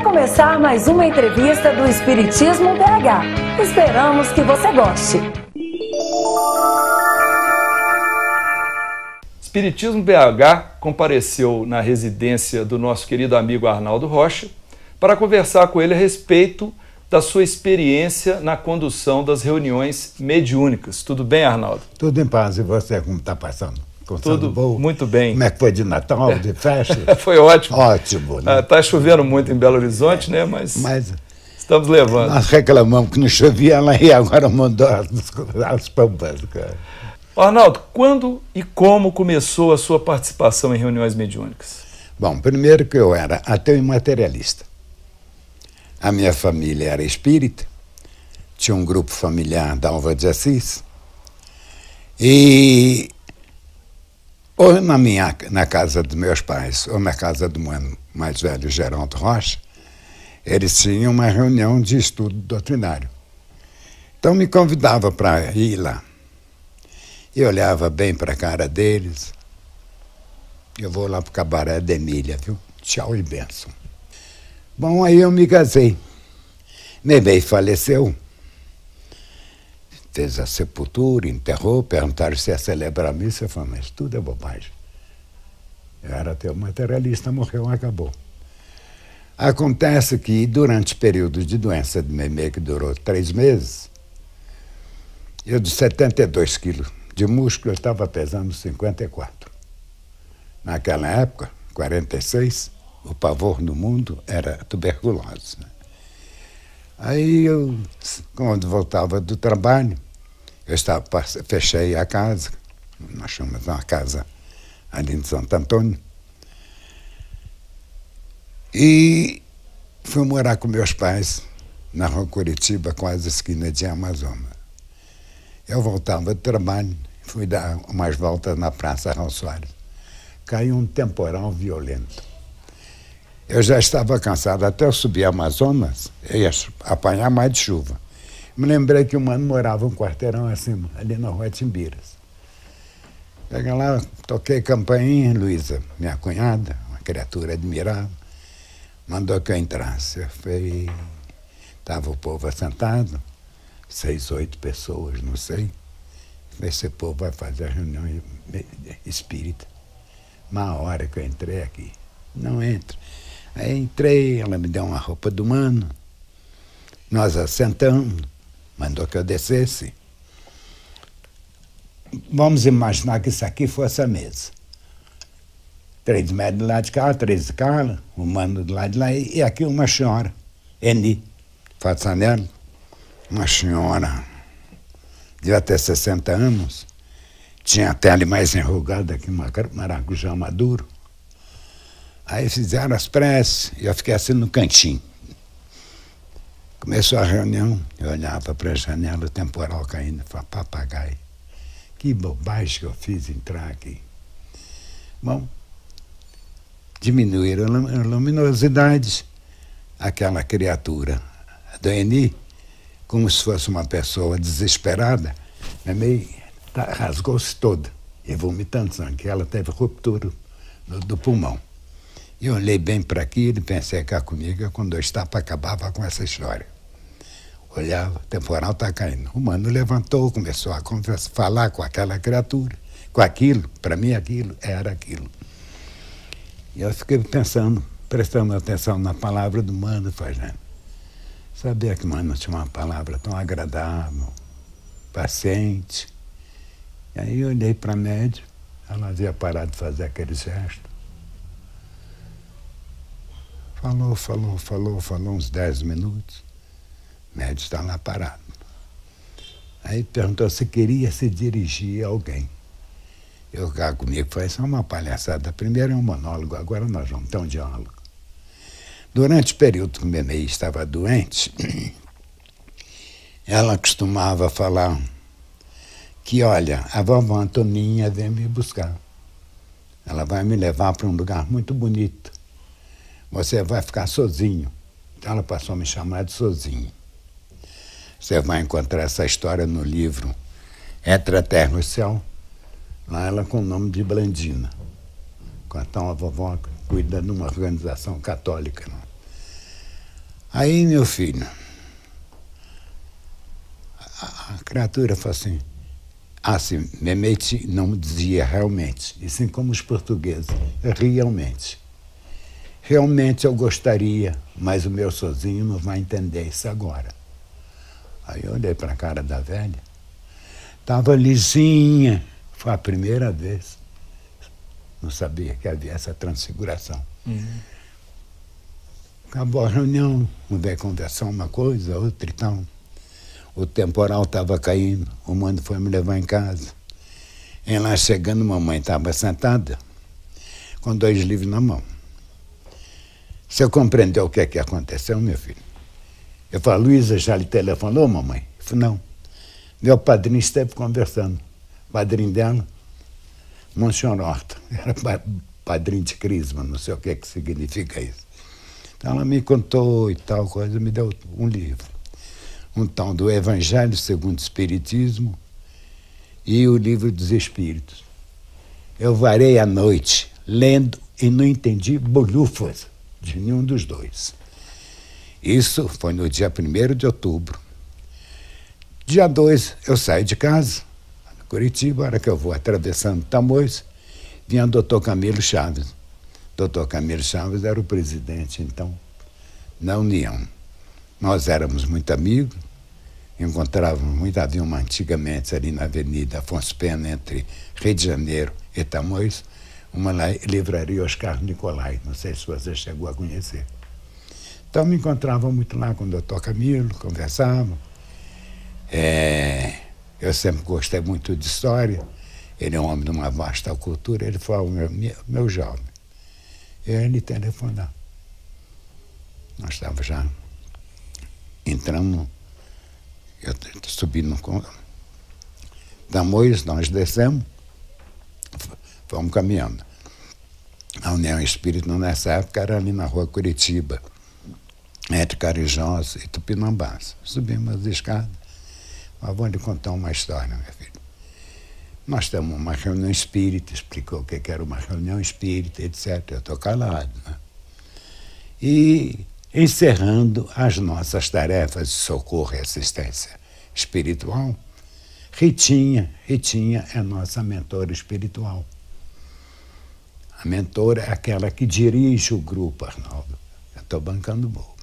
começar mais uma entrevista do Espiritismo PH. Esperamos que você goste. Espiritismo BH compareceu na residência do nosso querido amigo Arnaldo Rocha para conversar com ele a respeito da sua experiência na condução das reuniões mediúnicas. Tudo bem, Arnaldo? Tudo em paz. E você, como está passando? Tudo bom? Muito bem. Como é que foi de Natal, de festa? Foi ótimo. Ótimo, né? Está chovendo muito em Belo Horizonte, né? Mas estamos levando. Nós reclamamos que não chovia lá e agora mandou as pampas, cara. Arnaldo, quando e como começou a sua participação em reuniões mediúnicas? Bom, primeiro que eu era ateu e materialista. A minha família era espírita, tinha um grupo familiar da Alva de Assis, e ou na casa dos meus pais, ou na casa do mano mais velho, Geraldo Rocha, eles tinham uma reunião de estudo doutrinário. Então me convidava para ir lá. Eu olhava bem para a cara deles. Eu vou lá para o cabaré da Emília, viu? Tchau e bênção. Bom, aí eu me casei. Meu bem faleceu. Fez a sepultura, enterrou, perguntaram se ia celebrar a missa. Eu falei, mas tudo é bobagem. Eu era ateu materialista, morreu, acabou. Acontece que durante o período de doença de Memê, que durou 3 meses, eu de 72 quilos de músculo, eu estava pesando 54. Naquela época, 46, o pavor no mundo era tuberculose, né? Aí eu, quando voltava do trabalho, fechei a casa, nós chamamos uma casa ali em Santo Antônio, e fui morar com meus pais na rua Curitiba, quase esquina de Amazonas. Eu voltava do trabalho, fui dar umas voltas na Praça Raul Soares. Caiu um temporal violento. Eu já estava cansado, até eu subir Amazonas, eu ia apanhar mais de chuva. Me lembrei que o mano morava um quarteirão acima, ali na rua Timbiras. Cheguei lá, toquei campainha, Luísa, minha cunhada, uma criatura admirável, mandou que eu entrasse. Eu fui, estava o povo assentado, 6, 8 pessoas, não sei. Esse povo vai fazer a reunião espírita. Uma hora que eu entrei aqui, não entra. Aí entrei, ela me deu uma roupa do mano, nós assentamos, mandou que eu descesse. Vamos imaginar que isso aqui fosse a mesa. 3 metros do lado de cá, 3 de cá, o mano do lado de lá, e aqui uma senhora, Eni Fazzanello, uma senhora, devia ter 60 anos, tinha a pele mais enrugada que maracujá maduro. Aí fizeram as preces e eu fiquei assim no cantinho. Começou a reunião, eu olhava para a janela, o temporal caindo, falava, papagaio, que bobagem que eu fiz entrar aqui. Bom, diminuíram a luminosidade, aquela criatura, a Doeni, como se fosse uma pessoa desesperada, rasgou-se toda, e vomitando sangue, ela teve ruptura do pulmão. E eu olhei bem para aquilo e pensei cá comigo, quando eu estava, acabava com essa história. Olhava, o temporal está caindo. O mano levantou, começou a conversar, falar com aquela criatura, com aquilo, para mim aquilo era aquilo. E eu fiquei pensando, prestando atenção na palavra do mano, fazendo. Sabia que o mano tinha uma palavra tão agradável, paciente. E aí eu olhei para a média, ela havia parado de fazer aquele gesto. Falou uns 10 minutos. O médico está lá parado. Aí perguntou se queria se dirigir a alguém. Eu cá comigo falei, isso é uma palhaçada. Primeiro é um monólogo, agora nós vamos ter um diálogo. Durante o período que o Memê estava doente, ela costumava falar que, olha, a vovó Antoninha vem me buscar. Ela vai me levar para um lugar muito bonito. Você vai ficar sozinho. Então ela passou a me chamar de sozinho. Você vai encontrar essa história no livro Entre a Terra e o Céu. Lá ela com o nome de Aí, meu filho, a criatura falou assim, Memete não dizia realmente, e sim como os portugueses, realmente. Realmente eu gostaria, mas o meu sozinho não vai entender isso agora. Aí eu olhei para a cara da velha, estava lisinha, foi a primeira vez. Não sabia que havia essa transfiguração. Acabou a reunião, mudei conversar uma coisa, outra e tal. O temporal estava caindo, o mano foi me levar em casa. E lá chegando, mamãe estava sentada, com 2 livros na mão. Você compreendeu o que é que aconteceu, meu filho? Eu falo, Luísa já lhe telefonou, mamãe? Eu falei, não. Meu padrinho esteve conversando. O padrinho dela, Monsenhor Horta, era padrinho de Crisma, não sei o que é que significa isso. Então ela me contou e tal coisa, me deu um livro. Um tal do Evangelho segundo o Espiritismo e o Livro dos Espíritos. Eu varei a noite lendo e não entendi bolhufas de nenhum dos dois. Isso foi no dia 1º de outubro. Dia 2, eu saí de casa, Curitiba, a hora que eu vou atravessando Tamoios, vinha o doutor Camilo Chaves. Doutor Camilo Chaves era o presidente, então, da União. Nós éramos muito amigos, encontrávamos muito, havia uma antigamente ali na Avenida Afonso Pena, entre Rio de Janeiro e Tamoios, uma livraria Oscar Nicolai, não sei se você chegou a conhecer. Então me encontrava muito lá com o doutor Camilo, conversava. Eu sempre gostei muito de história, ele é um homem de uma vasta cultura, ele falou, meu jovem, ele telefonou. Nós estávamos já entrando, eu subi no Tamoios, nós descemos, fomos caminhando. A União Espírita, nessa época, era ali na rua Curitiba, entre Carijós e Tupinambás. Subimos as escadas. Mas vou lhe contar uma história, meu filho. Nós temos uma reunião espírita, explicou o que era uma reunião espírita, etc. Eu estou calado, né? E encerrando as nossas tarefas de socorro e assistência espiritual, Ritinha é nossa mentora espiritual. A mentora é aquela que dirige o grupo, Arnaldo. Eu estou bancando bobo.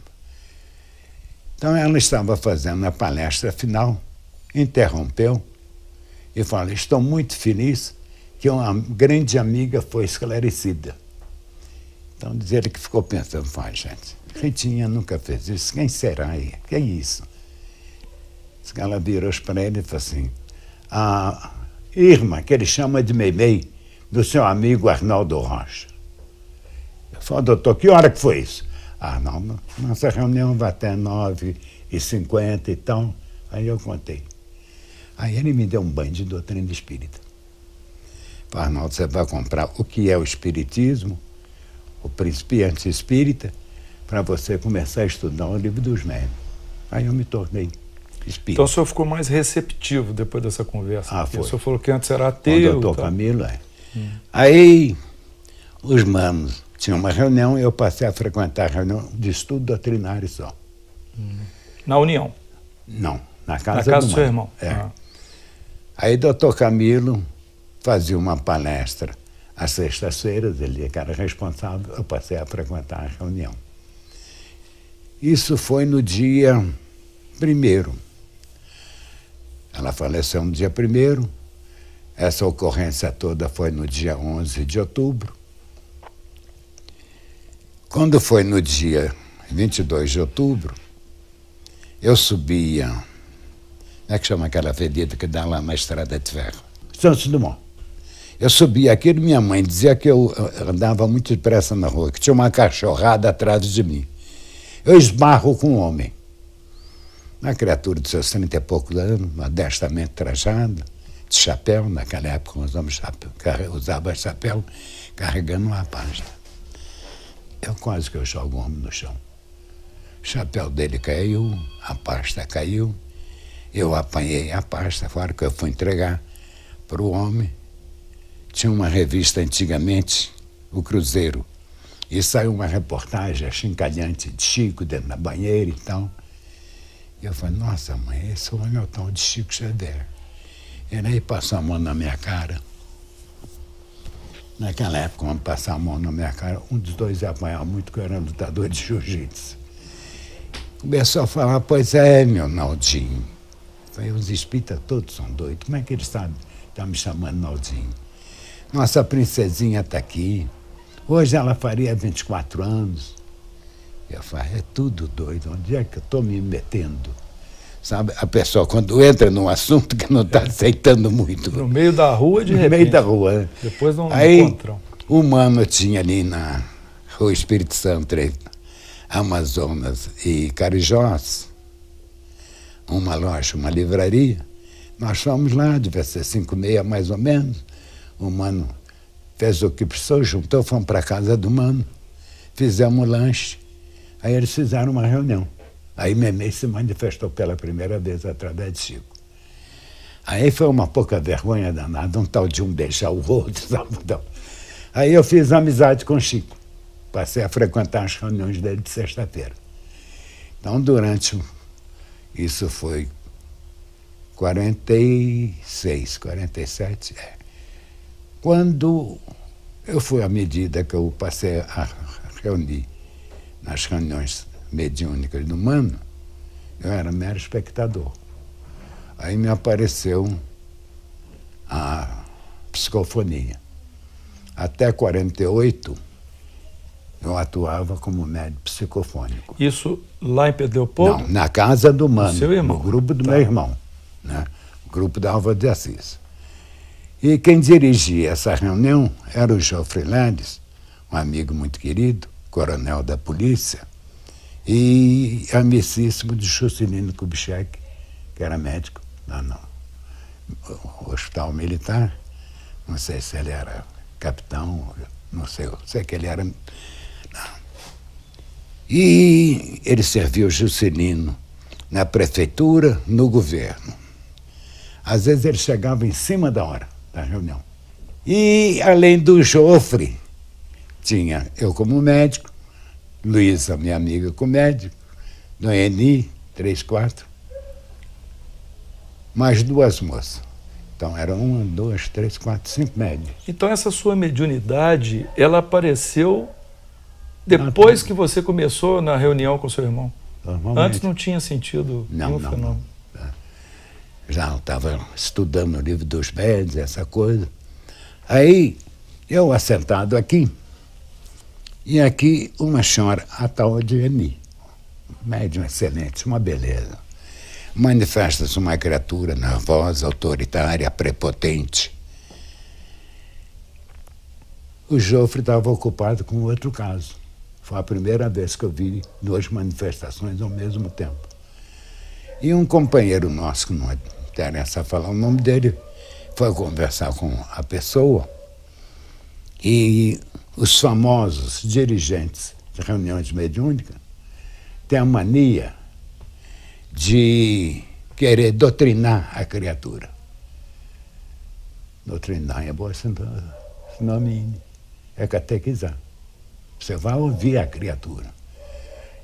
Então ela estava fazendo a palestra final, interrompeu e falou, estou muito feliz que uma grande amiga foi esclarecida. Então diz ele que ficou pensando, gente, Ritinha nunca fez isso, quem será aí? Que é isso? Ela virou para ele e falou assim, a Irma, que ele chama de Meimei, do seu amigo Arnaldo Rocha. Eu falei, doutor, que hora que foi isso? Arnaldo, nossa reunião vai até 9h50 e tal. Aí eu contei. Aí ele me deu um banho de doutrina espírita. Falei, Arnaldo, você vai comprar o que é o espiritismo, o Principiante Espírita, para você começar a estudar o Livro dos Médiuns. Aí eu me tornei espírita. Então o senhor ficou mais receptivo depois dessa conversa. Foi. O senhor falou que antes era ateu. Com o doutor Camilo, Aí os manos tinham uma reunião e eu passei a frequentar a reunião de estudo doutrinário só. Na União? Não, na casa do seu irmão. Aí doutor Camilo fazia uma palestra às sextas-feiras, ele que era responsável, eu passei a frequentar a reunião. Isso foi no dia 1º. Ela faleceu no dia 1º. Essa ocorrência toda foi no dia 11 de outubro. Quando foi no dia 22 de outubro, eu subia, como é que chama aquela avenida que dá lá na Estrada de Ferro? Santos Dumont. Eu subia aquilo, minha mãe dizia que eu andava muito depressa na rua, que tinha uma cachorrada atrás de mim. Eu esbarro com um homem. Uma criatura de seus 30 e poucos anos, modestamente trajada, de chapéu, naquela época usava chapéu, carregando uma pasta. Eu quase que eu jogo o homem no chão. O chapéu dele caiu, a pasta caiu, eu apanhei a pasta, fora que eu fui entregar para o homem. Tinha uma revista antigamente, o Cruzeiro, E saiu uma reportagem achincalhante de Chico dentro da banheira e tal. E eu falei, nossa, mãe, esse homem é o tal de Chico Xavier. Ele aí passou a mão na minha cara. Naquela época, quando passar a mão na minha cara, um dos dois ia apanhar muito, que eu era lutador de jiu-jitsu. Começou a falar, pois é, meu Naldinho. Eu falei, os espíritas todos são doidos. Como é que eles estão me chamando Naldinho? Nossa princesinha está aqui. Hoje ela faria 24 anos. Eu falei, é tudo doido. Onde é que eu estou me metendo? Sabe, a pessoa, quando entra num assunto que não está aceitando muito. No meio da rua, de repente. No meio da rua. Depois não encontram. O mano tinha ali na Rua Espírito Santo, Amazonas e Carijós, uma loja, uma livraria. Nós fomos lá, devia ser 5h30 mais ou menos. O mano fez o que precisou, juntou, fomos para a casa do mano, fizemos lanche. Aí eles fizeram uma reunião. Aí Memê se manifestou pela primeira vez através de Chico. Aí foi uma pouca vergonha danada, um tal de um beijar o outro, sabe? Aí eu fiz amizade com Chico. Passei a frequentar as reuniões dele de sexta-feira. Então, isso foi 46, 47, Quando eu fui, à medida que eu passei a reunir nas reuniões mediúnicas do Mano, eu era mero espectador. Aí me apareceu a psicofonia. Até 48, eu atuava como médium psicofônico. Isso lá em Pedro Leopoldo? Não, na casa do Mano, seu irmão. No grupo do meu irmão, né? O grupo da Álvaro de Assis. E quem dirigia essa reunião era o Geoffrey Landes, um amigo muito querido, coronel da polícia, e amicíssimo de Juscelino Kubitschek, que era médico lá no Hospital Militar. Não sei se ele era capitão, não sei, eu sei que ele era... Não. E ele serviu Juscelino na prefeitura, no governo. Às vezes ele chegava em cima da hora da reunião. E, além do Joffre, tinha eu como médico, Luísa, minha amiga, como médico, Noemi, 3, 4, mais 2 moças. Então, eram 1, 2, 3, 4, 5 médios. Então, essa sua mediunidade, ela apareceu depois que você começou na reunião com seu irmão? Antes não tinha sentido nenhum fenômeno? Já estava estudando o livro dos médios, essa coisa. Aí, eu assentado aqui, e aqui uma senhora, a tal de Eni, médium excelente, uma beleza. Manifesta-se uma criatura nervosa, autoritária, prepotente. O Joffre estava ocupado com outro caso. Foi a primeira vez que eu vi 2 manifestações ao mesmo tempo. E um companheiro nosso, que não interessa falar o nome dele, foi conversar com a pessoa, e os famosos dirigentes de reuniões mediúnicas têm a mania de querer doutrinar a criatura. Doutrinar é bom sinônimo, é catequizar. Você vai ouvir a criatura.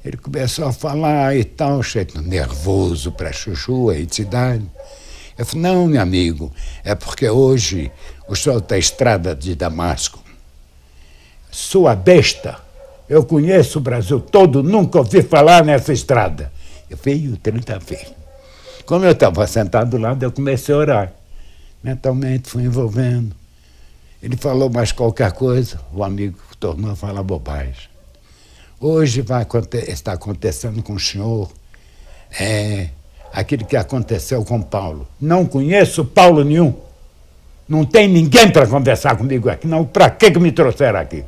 Ele começou a falar e tal, cheio nervoso para chuchu, a entidade. Eu falei, não, meu amigo, é porque hoje o senhor está estrada de Damasco. Sua besta, eu conheço o Brasil todo, nunca ouvi falar nessa estrada. Eu falei, o 30 vezes. Como eu estava sentado do lado, eu comecei a orar. Mentalmente fui envolvendo. Ele falou mais qualquer coisa, o amigo tornou a falar bobagem. Hoje está acontecendo com o senhor aquilo que aconteceu com Paulo. Não conheço Paulo nenhum. Não tem ninguém para conversar comigo aqui. Não, para que me trouxeram aqui?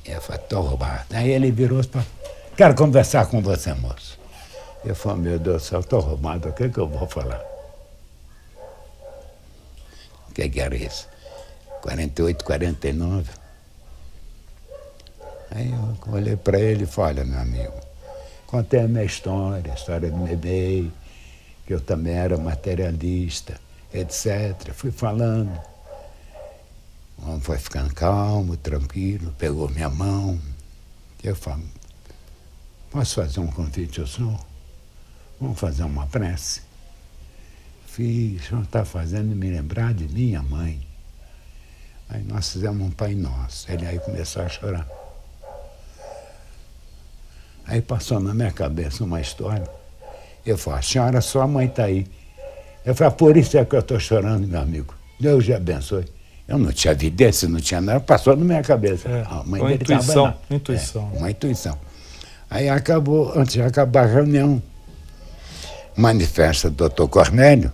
Eu falei, estou roubado. Aí ele virou e falou, quero conversar com você, moço. Eu falei, meu Deus do céu, estou roubado, o que eu vou falar? O que era isso? 48, 49. Aí eu olhei para ele e falei, olha, meu amigo, contei a minha história, a história do bebê, que eu também era materialista, etc. Fui falando. O homem foi ficando calmo, tranquilo, pegou minha mão. Eu falo, posso fazer um convite ao senhor? Vamos fazer uma prece? Fiz, o senhor está fazendo me lembrar de minha mãe. Aí nós fizemos um Pai Nosso. Ele aí começou a chorar. Aí passou na minha cabeça uma história. Eu falei, senhora, sua mãe está aí. Eu falei, por isso é que eu estou chorando, meu amigo. Deus te abençoe. Eu não tinha evidência, não tinha nada, passou na minha cabeça. A mãe dele intuição, lá. Intuição. Uma intuição. Aí acabou, antes de acabar a reunião, manifesta o doutor Cornélio,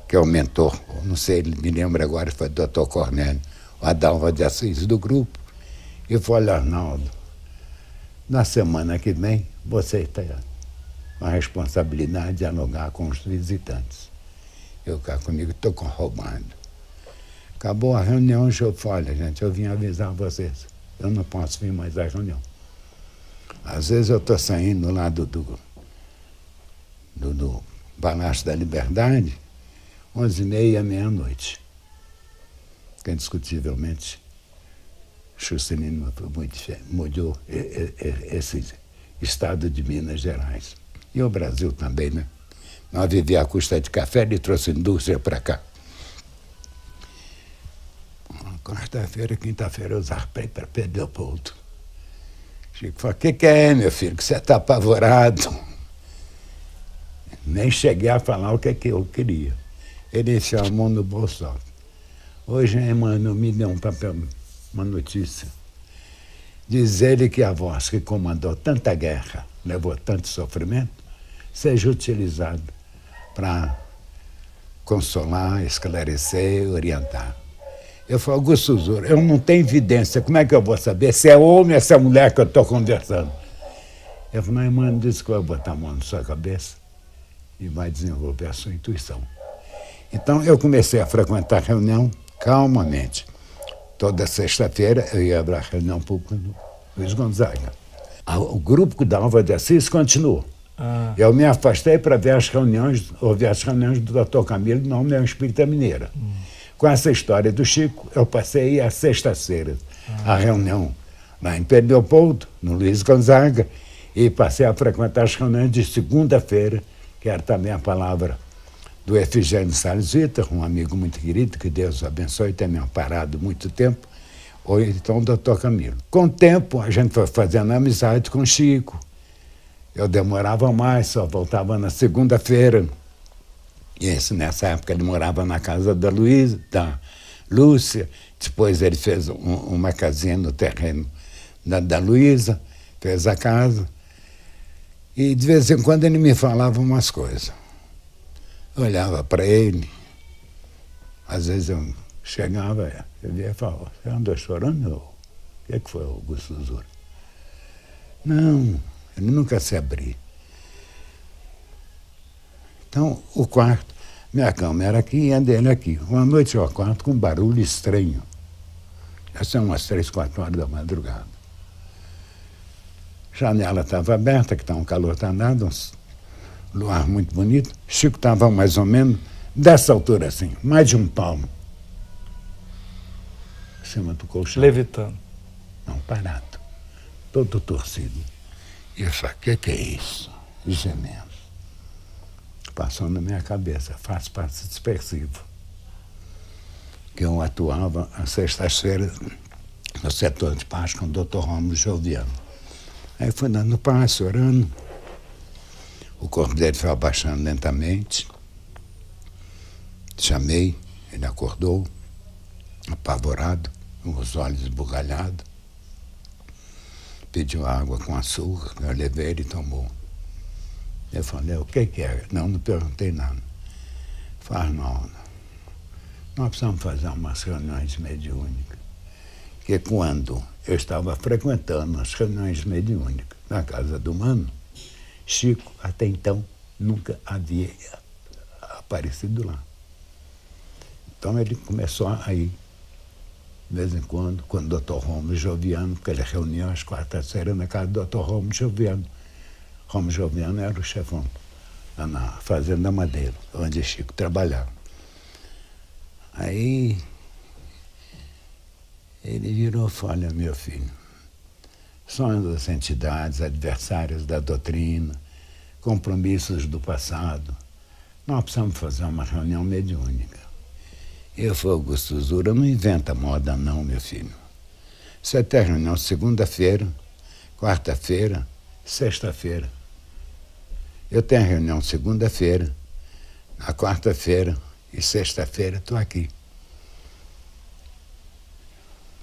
que é o mentor, não sei, ele me lembra agora, foi o doutor Cornélio, o Adalva de Assis do grupo, e falou, Arnaldo, na semana que vem você está com a responsabilidade de dialogar com os visitantes. Eu cá comigo estou roubando. Acabou a reunião, eu falei, olha, gente, eu vim avisar vocês, eu não posso vir mais à reunião. Às vezes eu estou saindo lá do Palácio da Liberdade, 11h30, meia-noite. Que indiscutivelmente Juscelino mudou esse estado de Minas Gerais. E o Brasil também, né? Nós vivíamos à custa de café, ele trouxe indústria para cá. Quarta-feira, quinta-feira, eu zarpei para Pedro Leopoldo. Chico falou, o que é, meu filho, que você está apavorado? Nem cheguei a falar o que eu queria. Ele enfiou a mão no bolso. Hoje, Emmanuel me deu um papel, uma notícia. Diz ele que a voz que comandou tanta guerra, levou tanto sofrimento, seja utilizada para consolar, esclarecer, orientar. Eu falo, Augusto Usura, eu não tenho evidência, como é que eu vou saber se é homem ou se é mulher que eu estou conversando? Eu falo, mas irmão, disse que vai botar a mão na sua cabeça e vai desenvolver a sua intuição. Então eu comecei a frequentar a reunião calmamente. Toda sexta-feira eu ia para a reunião pública do Luiz Gonzaga. O grupo da Alva de Assis continuou. Eu me afastei para ver as reuniões, ouvir as reuniões do Dr. Camilo, não União Espírita Mineira. Com essa história do Chico, eu passei a sexta-feira a reunião lá em Pedro Leopoldo, no Luiz Gonzaga, e passei a frequentar as reuniões de segunda-feira, que era também a palavra do Efigênio Salles Vitor, um amigo muito querido, que Deus o abençoe, tem me amparado muito tempo, ou então o Dr. Camilo. Com o tempo, a gente foi fazendo amizade com o Chico. Eu demorava mais, só voltava na segunda-feira. E nessa época ele morava na casa da Lúcia, depois ele fez uma casinha no terreno da Luísa, fez a casa, e de vez em quando ele me falava umas coisas. Eu olhava para ele, às vezes eu chegava, eu via e falava, você andou chorando? O que foi, Augusto Usura? Não, ele nunca se abria. Então, o quarto, minha cama era aqui e a dele aqui. Uma noite eu acordo com um barulho estranho. Já são umas 3, 4 horas da madrugada. A janela estava aberta, que estava um calor danado, um luar muito bonito. Chico estava mais ou menos dessa altura assim, mais de um palmo. Em cima do colchão. Levitando. Não, parado. Todo torcido. E eu falei, o que é isso? Gemendo. Passou na minha cabeça, faz parte dispersivo. Que eu atuava às sextas-feiras no setor de paz com o Dr. Rômulo Joviano. Aí fui dando passo, orando. O corpo dele foi abaixando lentamente. Chamei, ele acordou, apavorado, com os olhos esbugalhados. Pediu água com açúcar, eu levei, ele tomou. Eu falei, o que é? Não perguntei nada. Falei, Arnaldo, nós precisamos fazer umas reuniões mediúnicas. Porque quando eu estava frequentando as reuniões mediúnicas na casa do Mano, Chico, até então, nunca havia aparecido lá. Então ele começou a ir, de vez em quando o Dr. Rômulo Joviano, porque ele reunia às quartas-feiras na casa do Dr. Rômulo Joviano. Rômulo Joviano era o chefão lá na Fazenda Madeira, onde Chico trabalhava. Aí Ele virou e falou: olha, meu filho, sonhos das entidades, adversários da doutrina, compromissos do passado. Nós precisamos fazer uma reunião mediúnica. Eu falei: Augusto Zura, não inventa moda não, meu filho. Você tem reunião segunda-feira, quarta-feira, sexta-feira. Eu tenho reunião segunda-feira, na quarta-feira e sexta-feira estou aqui.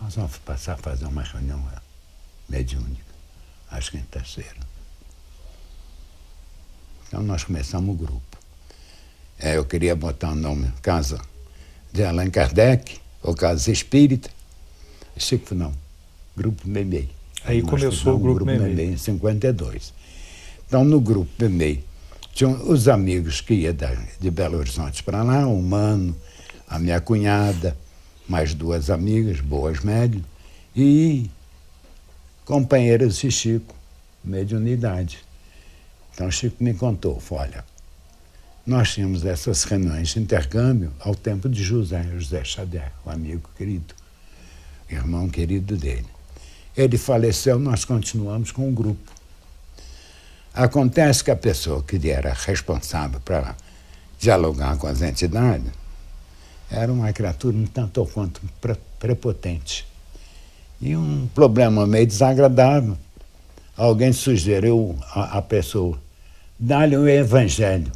Nós vamos passar a fazer uma reunião mediúnica, às quintas-feiras. Então nós começamos o grupo. Eu queria botar o nome Casa de Allan Kardec, ou Casa Espírita. Chico, não, Grupo Memei. Aí começou o Grupo Memei em 52. Então, no Grupo Memei, tinham os amigos que iam de Belo Horizonte para lá, o Mano, a minha cunhada, mais duas amigas, boas médias, e companheiras de Chico, mediunidade. Então, Chico me contou, falou: olha, nós tínhamos essas reuniões de intercâmbio ao tempo de José Xavier, o amigo querido, irmão querido dele. Ele faleceu, nós continuamos com o grupo. Acontece que a pessoa que era responsável para dialogar com as entidades era uma criatura um tanto ou quanto prepotente. E um problema meio desagradável. Alguém sugeriu à pessoa: dá-lhe o evangelho.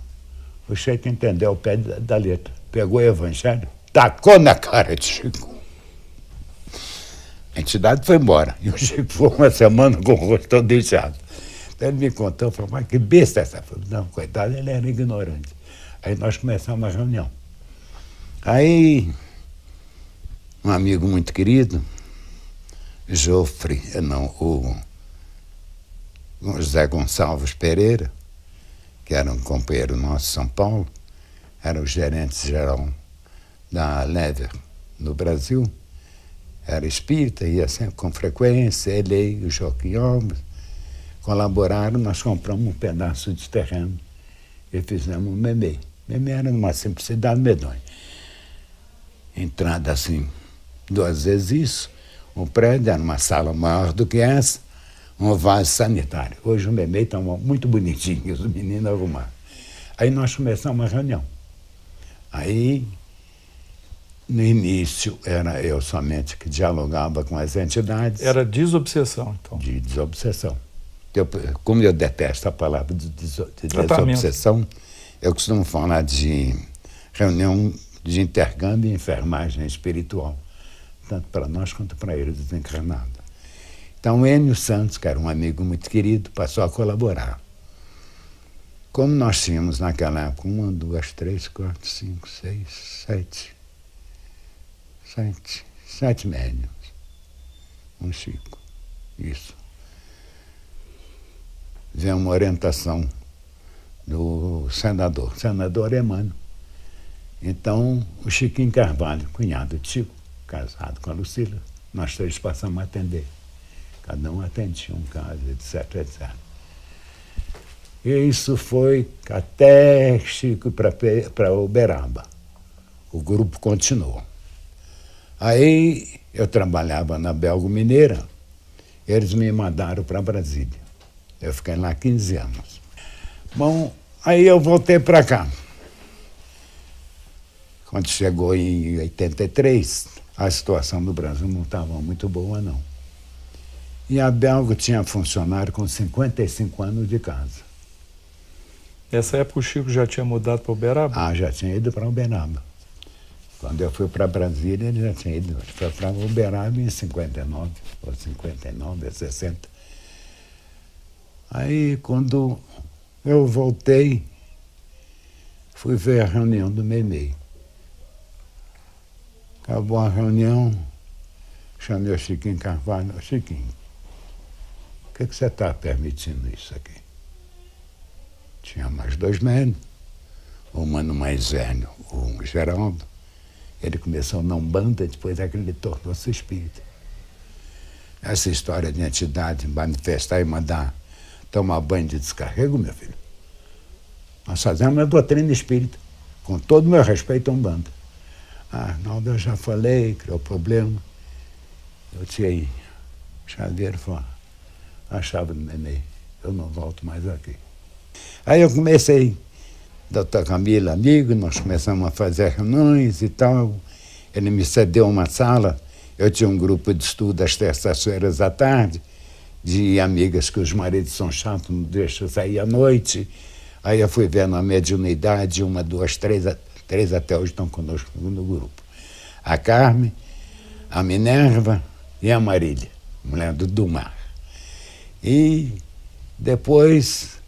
O Chico entendeu o pé da letra. Pegou o evangelho, tacou na cara de Chico. A entidade foi embora. E o Chico ficou uma semana com o rosto todo inchado. Então ele me contou, falou: mas que besta essa? Falei: não, coitado, ele era ignorante. Aí nós começamos a reunião. Aí, um amigo muito querido, o José Gonçalves Pereira, que era um companheiro nosso de São Paulo, era o gerente-geral da Lever no Brasil, era espírita, ia sempre com frequência, ele e o Joaquim Alves colaboraram, nós compramos um pedaço de terreno e fizemos um Memei. Memei era numa simplicidade medonha. Entrada assim, 2 vezes isso, o prédio era uma sala maior do que essa, um vaso sanitário. Hoje o Memei está muito bonitinho, os meninos arrumaram. Aí nós começamos a reunião. Aí, no início, era eu somente que dialogava com as entidades. Era desobsessão, então. De desobsessão. Como eu detesto a palavra de desobsessão, eu costumo falar de reunião de intercâmbio e enfermagem espiritual, tanto para nós quanto para eles desencarnados. Então, o Enio Santos, que era um amigo muito querido, passou a colaborar. Como nós tínhamos naquela época 1, 2, 3, 4, 5, 6, 7 médiuns. Um Chico. Isso. Veio uma orientação do senador Emmanuel. Então, o Chiquinho Carvalho, cunhado de Chico, casado com a Lucila, nós 3 passamos a atender. Cada um atendia um caso, etc, etc. E isso foi até Chico para Uberaba. O grupo continuou. Aí eu trabalhava na Belgo Mineira, eles me mandaram para Brasília. Eu fiquei lá 15 anos. Bom, aí eu voltei para cá. Quando chegou em 83, a situação do Brasil não estava muito boa, não. E a Belgo tinha funcionário com 55 anos de casa. Nessa época o Chico já tinha mudado para Uberaba? Ah, já tinha ido para Uberaba. Quando eu fui para Brasília, ele já tinha ido para Uberaba em 59, ou 59, 60. Aí, quando eu voltei, fui ver a reunião do Memei. Acabou a reunião, chamei o Chiquinho Carvalho. Chiquinho, por que você está permitindo isso aqui? Tinha mais 2 médicos, o mano mais velho, o Geraldo. Ele começou na Umbanda, depois é que ele tornou-se espírita. Essa história de entidade manifestar e mandar tomar banho de descarrego, meu filho, nós fazemos a doutrina espírita, com todo o meu respeito à Umbanda. Ah, Arnaldo, eu já falei, criou problema. Eu tirei chaveiro e falei, a chave do neném, eu não volto mais aqui. Aí eu comecei, doutor Camilo, amigo, nós começamos a fazer reuniões e tal. Ele me cedeu uma sala, eu tinha um grupo de estudo às terças-feiras à tarde, de amigas que os maridos são chatos, não deixam sair à noite. Aí eu fui vendo a mediunidade, 1, 2, 3 até hoje estão conosco no grupo. A Carmen, a Minerva e a Marília, mulher do Dumar. E depois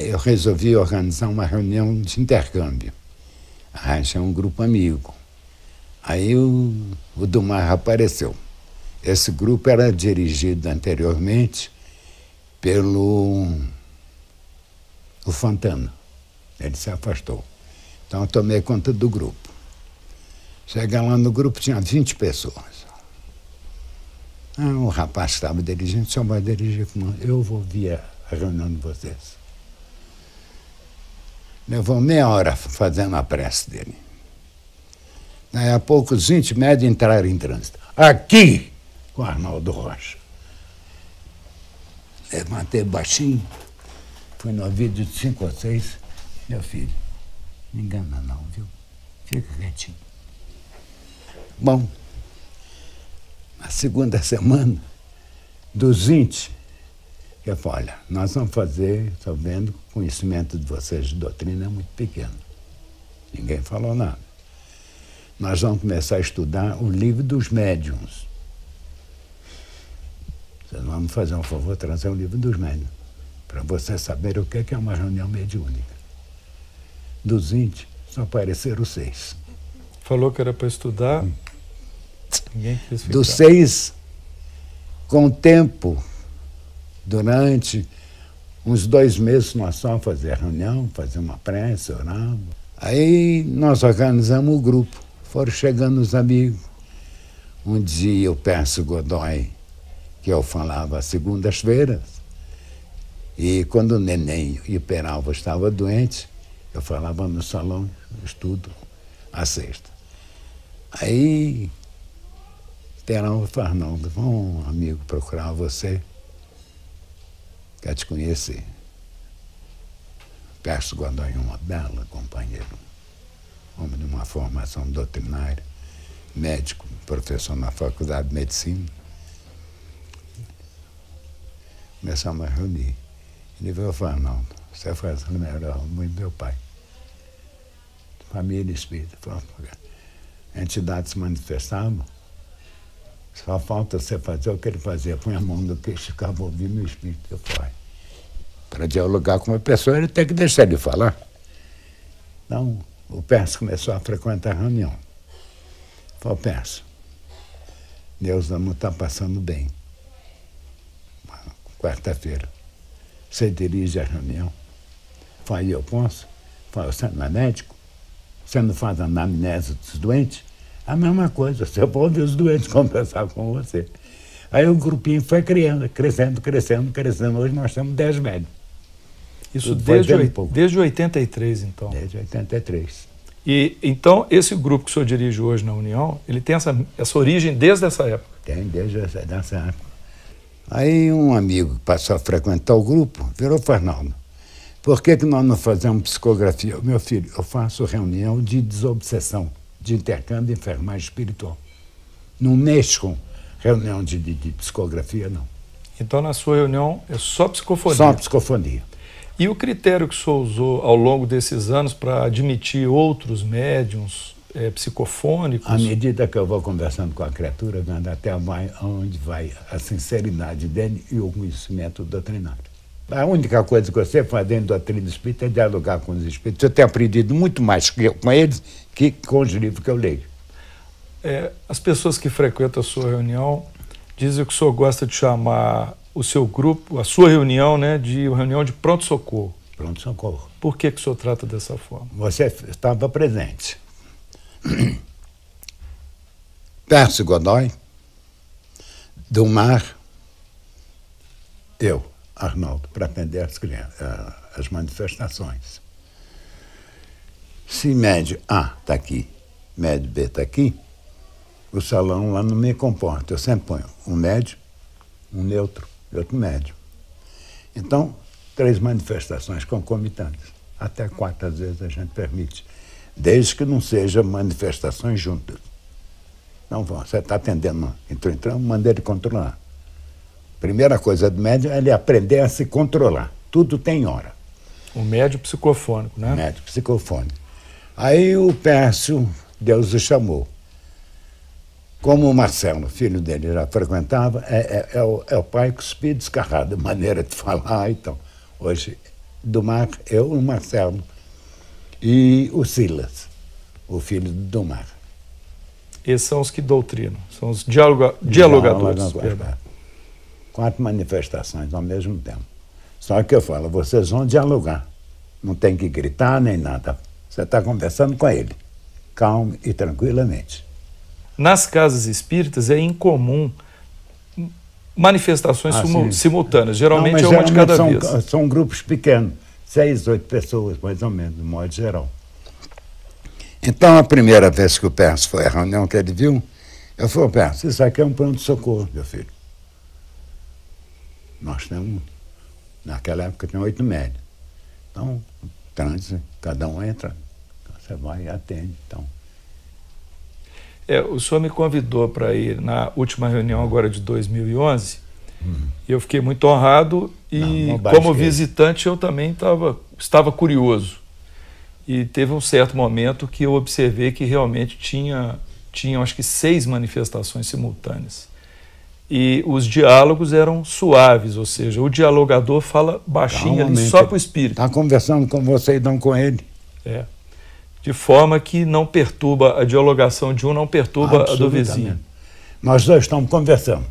eu resolvi organizar uma reunião de intercâmbio. Arranjei um grupo amigo. Aí o Dumar apareceu. Esse grupo era dirigido anteriormente pelo o Fontana. Ele se afastou. Então eu tomei conta do grupo. Cheguei lá no grupo, tinha 20 pessoas. O rapaz que estava dirigindo, o senhor vai dirigir como eu vou vir a reunião de vocês. Levou meia hora fazendo a prece dele. Daí a pouco os 20 médios entraram em trânsito. Aqui, com o Arnaldo Rocha. Levantei baixinho, fui no ouvido de 5 ou 6. Meu filho, não engana não, viu? Fica quietinho. Bom, na segunda semana, dos 20, eu falei, olha, nós vamos fazer, estou vendo, o conhecimento de vocês de doutrina é muito pequeno. Ninguém falou nada. Nós vamos começar a estudar o livro dos médiuns. Vocês vão me fazer um favor, trazer o livro dos médiuns, para vocês saberem o que é uma reunião mediúnica. Dos 20, só apareceram 6. Falou que era para estudar, ninguém quis ficar. Dos 6, com o tempo, durante uns 2 meses, nós só fazíamos reunião, fazíamos uma prece, orávamos. Aí nós organizamos o grupo. Foram chegando os amigos. Um dia o Pércio Godoy, que eu falava às segundas-feiras, e quando o neném e o Peralva estavam doentes, eu falava no salão, estudo, à sexta. Aí Peralva falou, Arnaldo, vamos, amigo, procurar você, quer te conhecer. Pércio Godoy, uma bela companheira, homem de uma formação doutrinária, médico, professor na Faculdade de Medicina. Começamos a reunir. Ele veio e falou, Arnaldo, você faz o melhor muito meu pai. Família espírita. A entidade se manifestava, só falta você fazer o que ele fazia. Põe a mão no queixo, ficava ouvindo o espírito. Eu falei, para dialogar com uma pessoa, ele tem que deixar ele falar. Então, o Pércio começou a frequentar a reunião. Falei, Pércio, Deus não está passando bem. Quarta-feira, você dirige a reunião. Falei, eu posso? Falei, você não é médico? Você não faz anamnese dos doentes? A mesma coisa, você pode ouvir os doentes conversar com você. Aí o grupinho foi crescendo. Hoje nós temos 10 médicos. Isso desde 83, então? Desde 83. E, então, esse grupo que o senhor dirige hoje na União, ele tem essa origem desde essa época? Tem, desde essa época. Aí um amigo que passou a frequentar o grupo virou Fernando. Por que nós não fazemos psicografia? Meu filho, eu faço reunião de desobsessão, de intercâmbio de enfermagem espiritual. Não mexo com reunião de psicografia, não. Então, na sua reunião, é só psicofonia? Só psicofonia. E o critério que o senhor usou ao longo desses anos para admitir outros médiums psicofônicos? À medida que eu vou conversando com a criatura, vendo até onde vai a sinceridade dele e o conhecimento doutrinário. A única coisa que você faz dentro da doutrina espírita é dialogar com os espíritos. Eu tenho aprendido muito mais com eles que com os livros que eu leio. As pessoas que frequentam a sua reunião dizem que o senhor gosta de chamar o seu grupo, a sua reunião, né, de reunião de pronto-socorro. Pronto-socorro. Por que o senhor trata dessa forma? Você estava presente. Pércio Godoy, Dumar, eu, Arnaldo, para atender as manifestações. Se médio A está aqui, médio B está aqui, o salão lá não me comporta. Eu sempre ponho um médio, um neutro e outro médio. Então, 3 manifestações concomitantes. Até 4, às vezes, a gente permite. Desde que não sejam manifestações juntas. Não, você está atendendo, entrando, maneira de controlar. Primeira coisa do médium é ele aprender a se controlar. Tudo tem hora. O médium psicofônico, né? O médium psicofônico. Aí o Pércio, Deus o chamou. Como o Marcelo, filho dele, já frequentava, é o pai cuspido descarrado, maneira de falar. Então, hoje, do Mar, eu, o Marcelo e o Silas, o filho do Domar. Esses são os que doutrinam, são os dialogadores. 4 manifestações ao mesmo tempo. Só que eu falo, vocês vão dialogar. Não tem que gritar nem nada. Você está conversando com ele, calmo e tranquilamente. Nas casas espíritas é incomum manifestações simultâneas. Geralmente é uma de cada vez. São grupos pequenos, 6, 8 pessoas, mais ou menos, de modo geral. Então, a primeira vez que o Pércio foi à reunião que ele viu, eu falei, Pércio, isso aqui é um pronto-socorro, meu filho. Nós temos, naquela época, tinha 8 médios. Então, trânsito, cada um entra, você vai e atende. Então. O senhor me convidou para ir na última reunião agora de 2011, e eu fiquei muito honrado e, como visitante, eu também estava curioso. E teve um certo momento que eu observei que realmente tinham acho que 6 manifestações simultâneas. E os diálogos eram suaves, ou seja, o dialogador fala baixinho ali só para o espírito. Está conversando com você e não com ele. De forma que não perturba, a dialogação de um não perturba a do vizinho. Nós dois estamos conversando.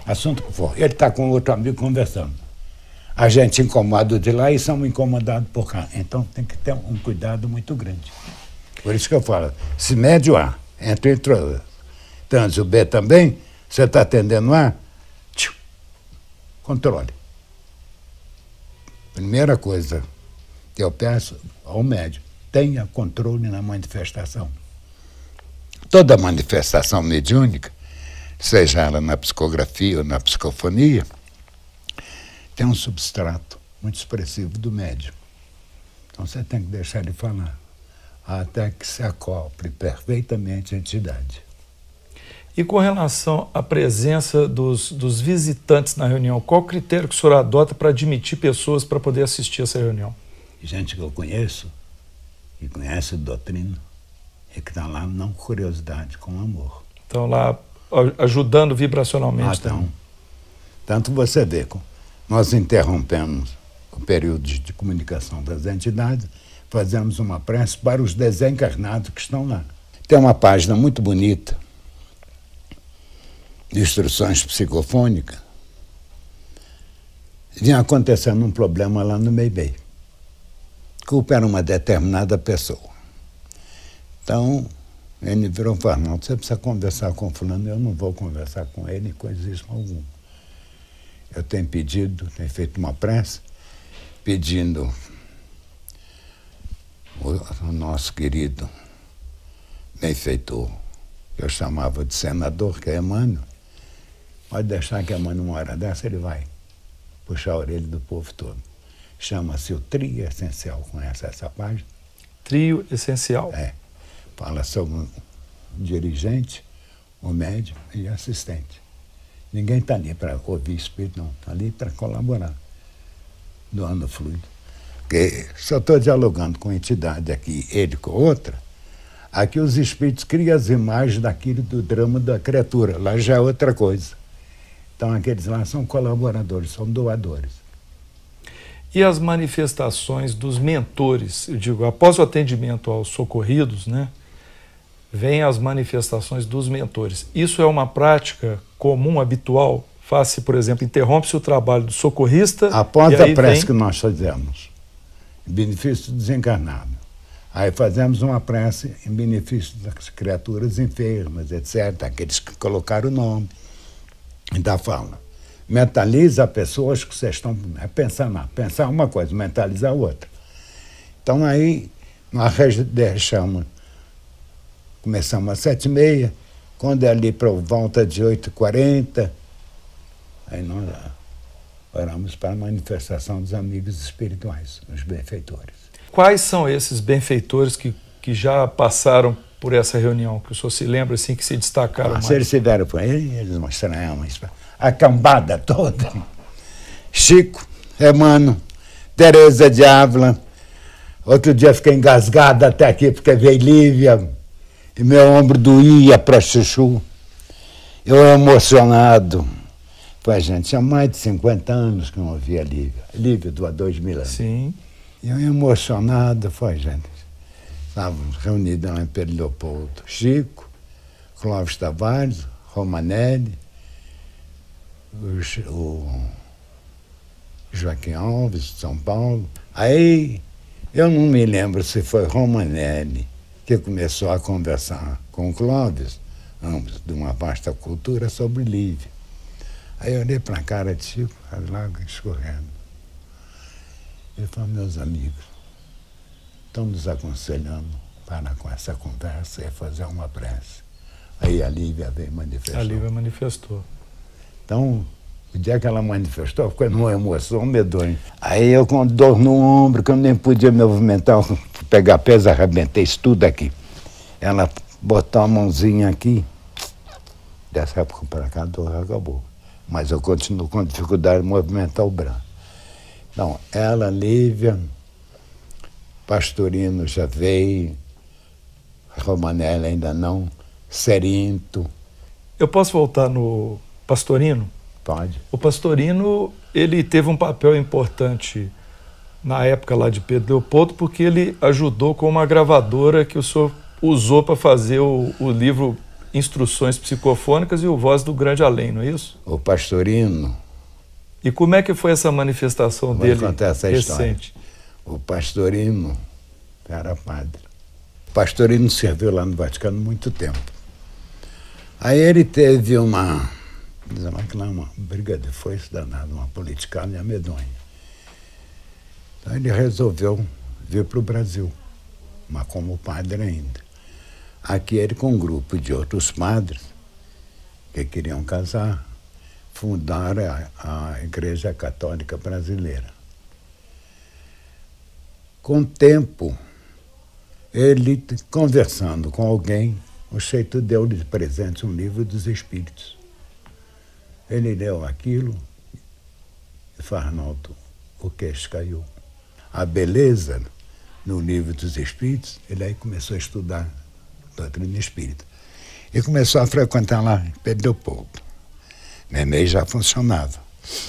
Assunto que for. Ele está com outro amigo conversando. A gente incomoda de lá e somos incomodados por cá. Então tem que ter um cuidado muito grande. Por isso que eu falo, se médio A, entre trânsito B também, você está atendendo A, controle. Primeira coisa que eu peço ao médium, tenha controle na manifestação. Toda manifestação mediúnica, seja ela na psicografia ou na psicofonia, tem um substrato muito expressivo do médium. Então você tem que deixar ele falar, até que se acople perfeitamente a entidade. E com relação à presença dos visitantes na reunião, qual o critério que o senhor adota para admitir pessoas para poder assistir essa reunião? Gente que eu conheço, que conhece a doutrina, e que está lá não com curiosidade, com amor. Estão lá ajudando vibracionalmente também. Tanto você vê, nós interrompemos o período de comunicação das entidades, fazemos uma prece para os desencarnados que estão lá. Tem uma página muito bonita de instruções psicofônicas. Vinha acontecendo um problema lá no Meibei. Culpa era uma determinada pessoa. Então, ele virou e falou, não, você precisa conversar com o fulano, eu não vou conversar com ele, coisíssimo algum. Eu tenho feito uma prece, pedindo o nosso querido benfeitor, que eu chamava de senador, que é Emmanuel, pode deixar que Emmanuel, uma hora dessa, ele vai puxar a orelha do povo todo. Chama-se o Trio Essencial, conhece essa página? Trio Essencial. Fala sobre o dirigente, o médium e o assistente. Ninguém está ali para ouvir espírito, não. Está ali para colaborar, doando fluido. Porque se eu estou dialogando com entidade aqui, ele com outra, aqui os espíritos criam as imagens daquilo do drama da criatura. Lá já é outra coisa. Então aqueles lá são colaboradores, são doadores. E as manifestações dos mentores, eu digo, após o atendimento aos socorridos, né, vêm as manifestações dos mentores. Isso é uma prática comum, habitual? Faz-se, por exemplo, interrompe-se o trabalho do socorrista... Após a prece que nós fazemos, em benefício do desencarnado, aí fazemos uma prece em benefício das criaturas enfermas, etc., aqueles que colocaram o nome. Ainda fala, mentaliza pessoas que vocês estão pensando, pensar uma coisa, mentalizar outra. Então aí nós deixamos, começamos às 7h30, Quando é ali para volta de 8h40, aí nós oramos para a manifestação dos amigos espirituais, os benfeitores. Quais são esses benfeitores que já passaram por essa reunião, que o senhor se lembra assim, que se destacaram mais? Se eles estiveram por aí, eles mostraram a cambada toda. Chico, Emmanuel, Teresa de Ávila. Outro dia fiquei engasgado até aqui, porque veio Lívia, e meu ombro doía para chuchu. Eu emocionado. Pô, gente, tinha mais de 50 anos que eu não via Lívia. Lívia do há 2000 anos. Sim. E eu emocionado, foi, gente. Estávamos reunidos lá em Pedro Leopoldo. Chico, Clóvis Tavares, Romanelli, o Joaquim Alves, de São Paulo. Aí, eu não me lembro se foi Romanelli que começou a conversar com o Clóvis, ambos de uma vasta cultura, sobre Lívia. Aí eu olhei para a cara de Chico, as lágrimas escorrendo. Ele falou, meus amigos, estão nos aconselhando para com essa conversa e fazer uma prece. Aí a Lívia veio manifestar. A Lívia manifestou. Então, o dia que ela manifestou, ficou numa emoção medonha. Aí eu com dor no ombro, que eu nem podia me movimentar, pegar peso, arrebentei isso tudo aqui. Ela botou a mãozinha aqui, dessa época para cá a dor acabou. Mas eu continuo com dificuldade de movimentar o braço. Então, ela, Lívia, Pastorino já veio, Romanelli ainda não, Serinto. Eu posso voltar no Pastorino? Pode. O Pastorino, ele teve um papel importante na época lá de Pedro Leopoldo, porque ele ajudou com uma gravadora que o senhor usou para fazer o livro Instruções Psicofônicas e o Voz do Grande Além, não é isso? O Pastorino. E como é que foi essa manifestação dele contar essa recente? História. O Pastorino era padre. O Pastorino serviu lá no Vaticano muito tempo. Aí ele teve uma briga de foice danada, uma politicagem medonha. Então ele resolveu vir para o Brasil, mas como padre ainda. Aqui ele, com um grupo de outros padres que queriam casar, fundaram a Igreja Católica Brasileira. Com o tempo, ele, conversando com alguém, o Cheito deu-lhe de presente um livro dos Espíritos. Ele leu aquilo e falou, Arnaldo, o queixo caiu. A beleza no livro dos Espíritos, ele aí começou a estudar doutrina espírita. E começou a frequentar lá em Pedro Leopoldo. Nenê já funcionava.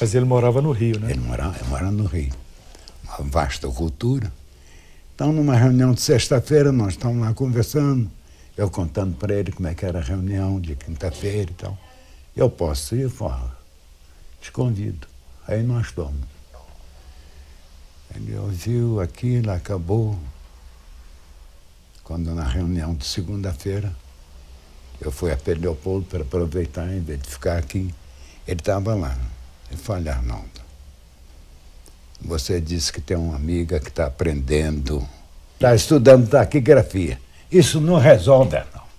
Mas ele morava no Rio, né? Ele morava no Rio. Uma vasta cultura. Então, numa reunião de sexta-feira, nós estávamos lá conversando, eu contando para ele como é que era a reunião de quinta-feira e tal. Eu posso ir? Fala, te convido. Aí nós fomos. Ele ouviu aquilo, acabou. Quando na reunião de segunda-feira, eu fui a Pedro Leopoldo para aproveitar, em vez de ficar aqui, ele estava lá. Ele falou, Arnaldo, você disse que tem uma amiga que está aprendendo, está estudando taquigrafia. Isso não resolve, Arnaldo.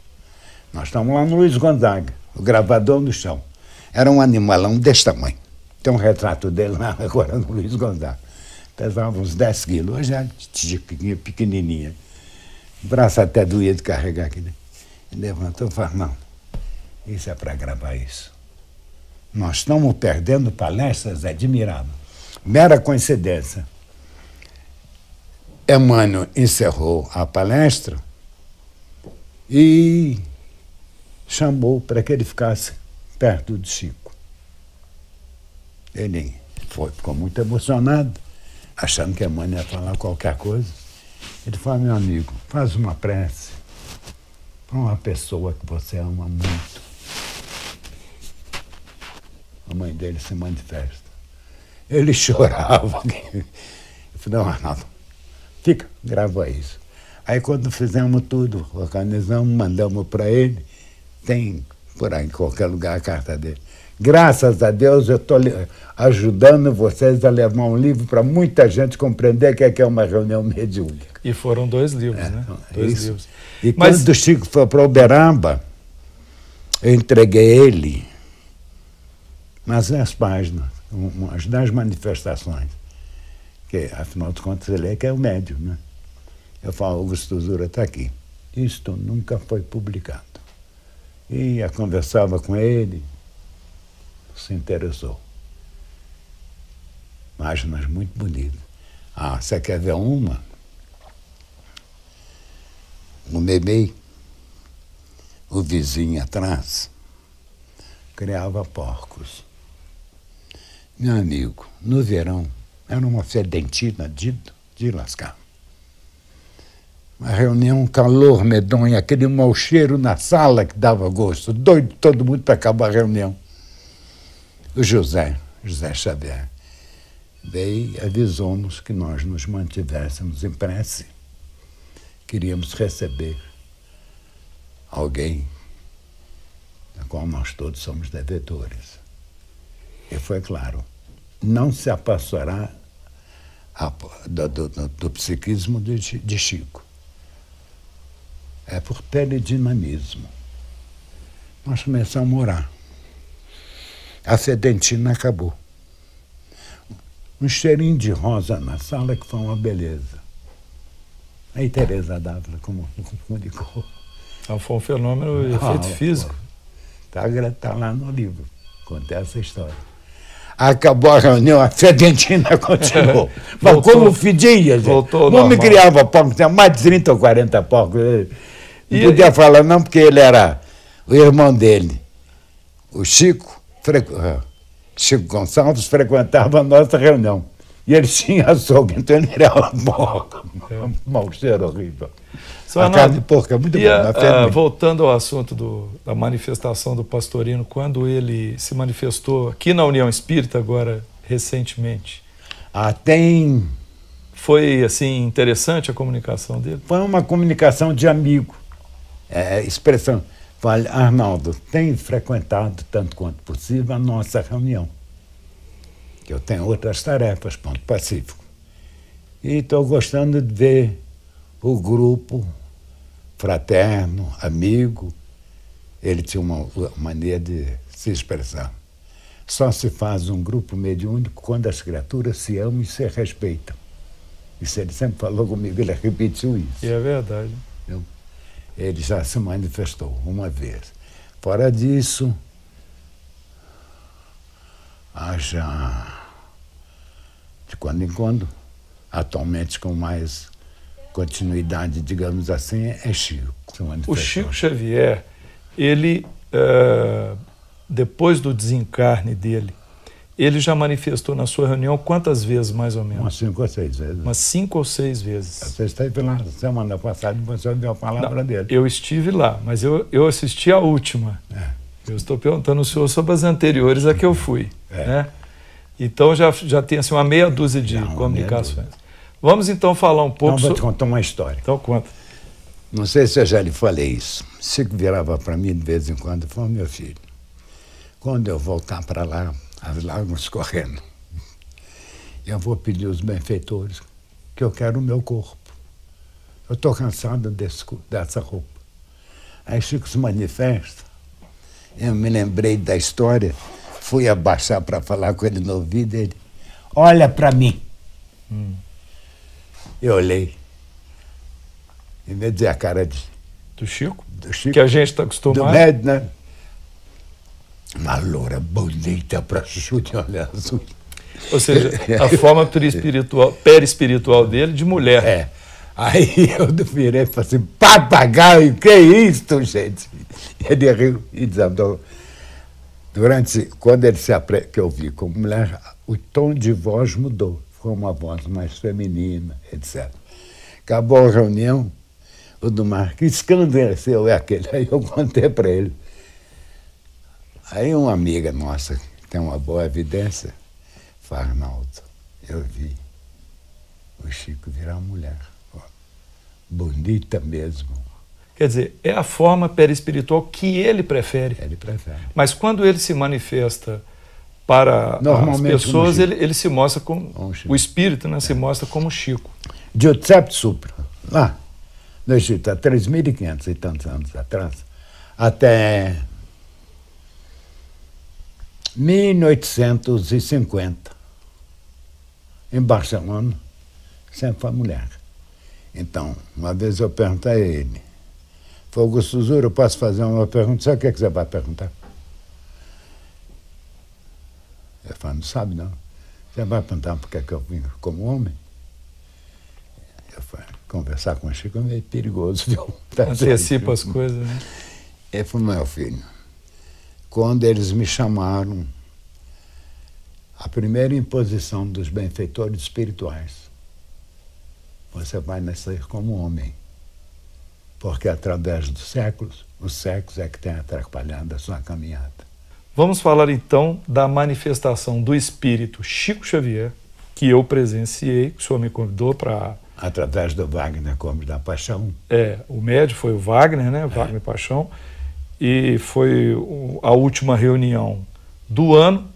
Nós estamos lá no Luiz Gonzaga, o gravador no chão. Era um animalão desse tamanho. Tem um retrato dele lá agora no Luiz Gonzaga. Pesava uns 10 quilos, hoje é pequenininha. O braço até doía de carregar aqui. Ele levantou e falou, não, isso é para gravar isso. Nós estamos perdendo palestras admiráveis. Mera coincidência. Emmanuel encerrou a palestra e chamou para que ele ficasse perto de Chico. Ele ficou muito emocionado, achando que Emmanuel ia falar qualquer coisa. Ele falou, meu amigo, faz uma prece para uma pessoa que você ama muito. A mãe dele se manifesta. Ele chorava. Eu falei, não, Arnaldo, fica, grava isso. Aí quando fizemos tudo, organizamos, mandamos para ele, tem por aí em qualquer lugar a carta dele. Graças a Deus eu estou ajudando vocês a levar um livro para muita gente compreender o que é uma reunião mediúnica. E foram 2 livros, né? 2 livros. E quando o Chico foi para Uberaba, Eu entreguei ele umas 10 páginas, umas 10 manifestações, que, afinal de contas, ele é que é o médium, né? Eu falo, Augusto Zura está aqui. Isto nunca foi publicado. E eu conversava com ele, se interessou. Páginas muito bonitas. Ah, você quer ver uma? O Memei, o vizinho atrás, criava porcos. Meu amigo, no verão, era uma fedentina de lascar. Uma reunião, calor medonho, aquele mau cheiro na sala que dava gosto. Doido todo mundo para acabar a reunião. O José Xavier, veio e avisou-nos que nós nos mantivéssemos em prece. Queríamos receber alguém da qual nós todos somos devedores. E foi claro, não se afastará do psiquismo de Chico. É por teledinamismo. Nós começamos a orar. A fedentina acabou. Um cheirinho de rosa na sala que foi uma beleza. Aí Teresa Dávila comunicou. Então foi um fenômeno, efeito físico. Está lá no livro, conta essa história. Acabou a reunião, a fedentina continuou. Mas como fedia, gente. Não me criava porcos, tinha mais de 30 ou 40 porcos. Não podia falar não, porque ele era o irmão dele. O Chico Gonçalves frequentava a nossa reunião. E ele tinha açougue, então ele era uma porca. Um mau cheiro horrível. A carne de porco é muito boa. Voltando ao assunto da manifestação do Pastorino, quando ele se manifestou aqui na União Espírita, agora recentemente. Foi assim interessante a comunicação dele? Foi uma comunicação de amigo. Expressão. Fala, Arnaldo, tem frequentado tanto quanto possível a nossa reunião. Que eu tenho outras tarefas, ponto pacífico. E estou gostando de ver o grupo fraterno, amigo. Ele tinha uma maneira de se expressar. Só se faz um grupo mediúnico quando as criaturas se amam e se respeitam. Isso ele sempre falou comigo, ele repetiu isso. E é verdade. Ele já se manifestou uma vez. Fora disso, haja de quando em quando, atualmente com mais continuidade, digamos assim, é Chico. O Chico Xavier, ele, depois do desencarne dele, ele já manifestou na sua reunião quantas vezes, mais ou menos? Umas 5 ou 6 vezes. Umas 5 ou 6 vezes. Você esteve lá semana passada e você ouviu a palavra dele. Eu estive lá, mas eu assisti a última. Eu estou perguntando ao senhor sobre as anteriores a que eu fui. Né? Então já tem assim, uma meia dúzia de comunicações. Vamos então falar um pouco sobre... Vou te contar uma história. Então conta. Não sei se eu já lhe falei isso. Chico virava para mim de vez em quando e falou, meu filho, quando eu voltar para lá, as lágrimas correndo, eu vou pedir aos benfeitores que eu quero o meu corpo. Eu estou cansado dessa roupa. Aí Chico se manifesta, eu me lembrei da história, fui abaixar para falar com ele no ouvido, ele, olha para mim. Eu olhei, em vez de dizer a cara do Chico, que a gente está acostumado. Do médio, né? Uma loura bonita para chuchu de olhos azuis. Ou seja, a forma perispiritual dele de mulher. Aí eu virei e falei assim, papagaio, que é isso, gente? Ele riu e desandou. Quando ele que eu vi como mulher, o tom de voz mudou. Foi uma voz mais feminina, etc. Acabou a reunião, o do Marquinhos, que escândalo seu é aquele? Aí eu contei para ele. Aí uma amiga nossa, que tem uma boa evidência, fala, Arnaldo, eu vi o Chico virar mulher. Bonita mesmo. Quer dizer, é a forma perispiritual que ele prefere. Ele prefere. Mas quando ele se manifesta para as pessoas, ele se mostra como o espírito, né, se mostra como Chico. Giuseppe Supra, lá no Egito, há 3.500 e tantos anos atrás, até 1850, em Barcelona, sempre foi mulher. Então, uma vez eu perguntei a ele, Augusto Zura, eu posso fazer uma pergunta? Sabe o que você vai perguntar? Ele falou, não sabe não. Você vai perguntar por que eu vim como homem? Eu falei, conversar com o Chico é meio perigoso, viu? Antecipa as coisas, né? Ele falou, meu filho, quando eles me chamaram, a primeira imposição dos benfeitores espirituais, você vai nascer como homem, porque através dos séculos, os séculos é que tem atrapalhado a sua caminhada. Vamos falar então da manifestação do espírito Chico Xavier, que eu presenciei, que o senhor me convidou para... Através do Wagner Gomes da Paixão. O médium foi o Wagner, né? Wagner Paixão. E foi a última reunião do ano.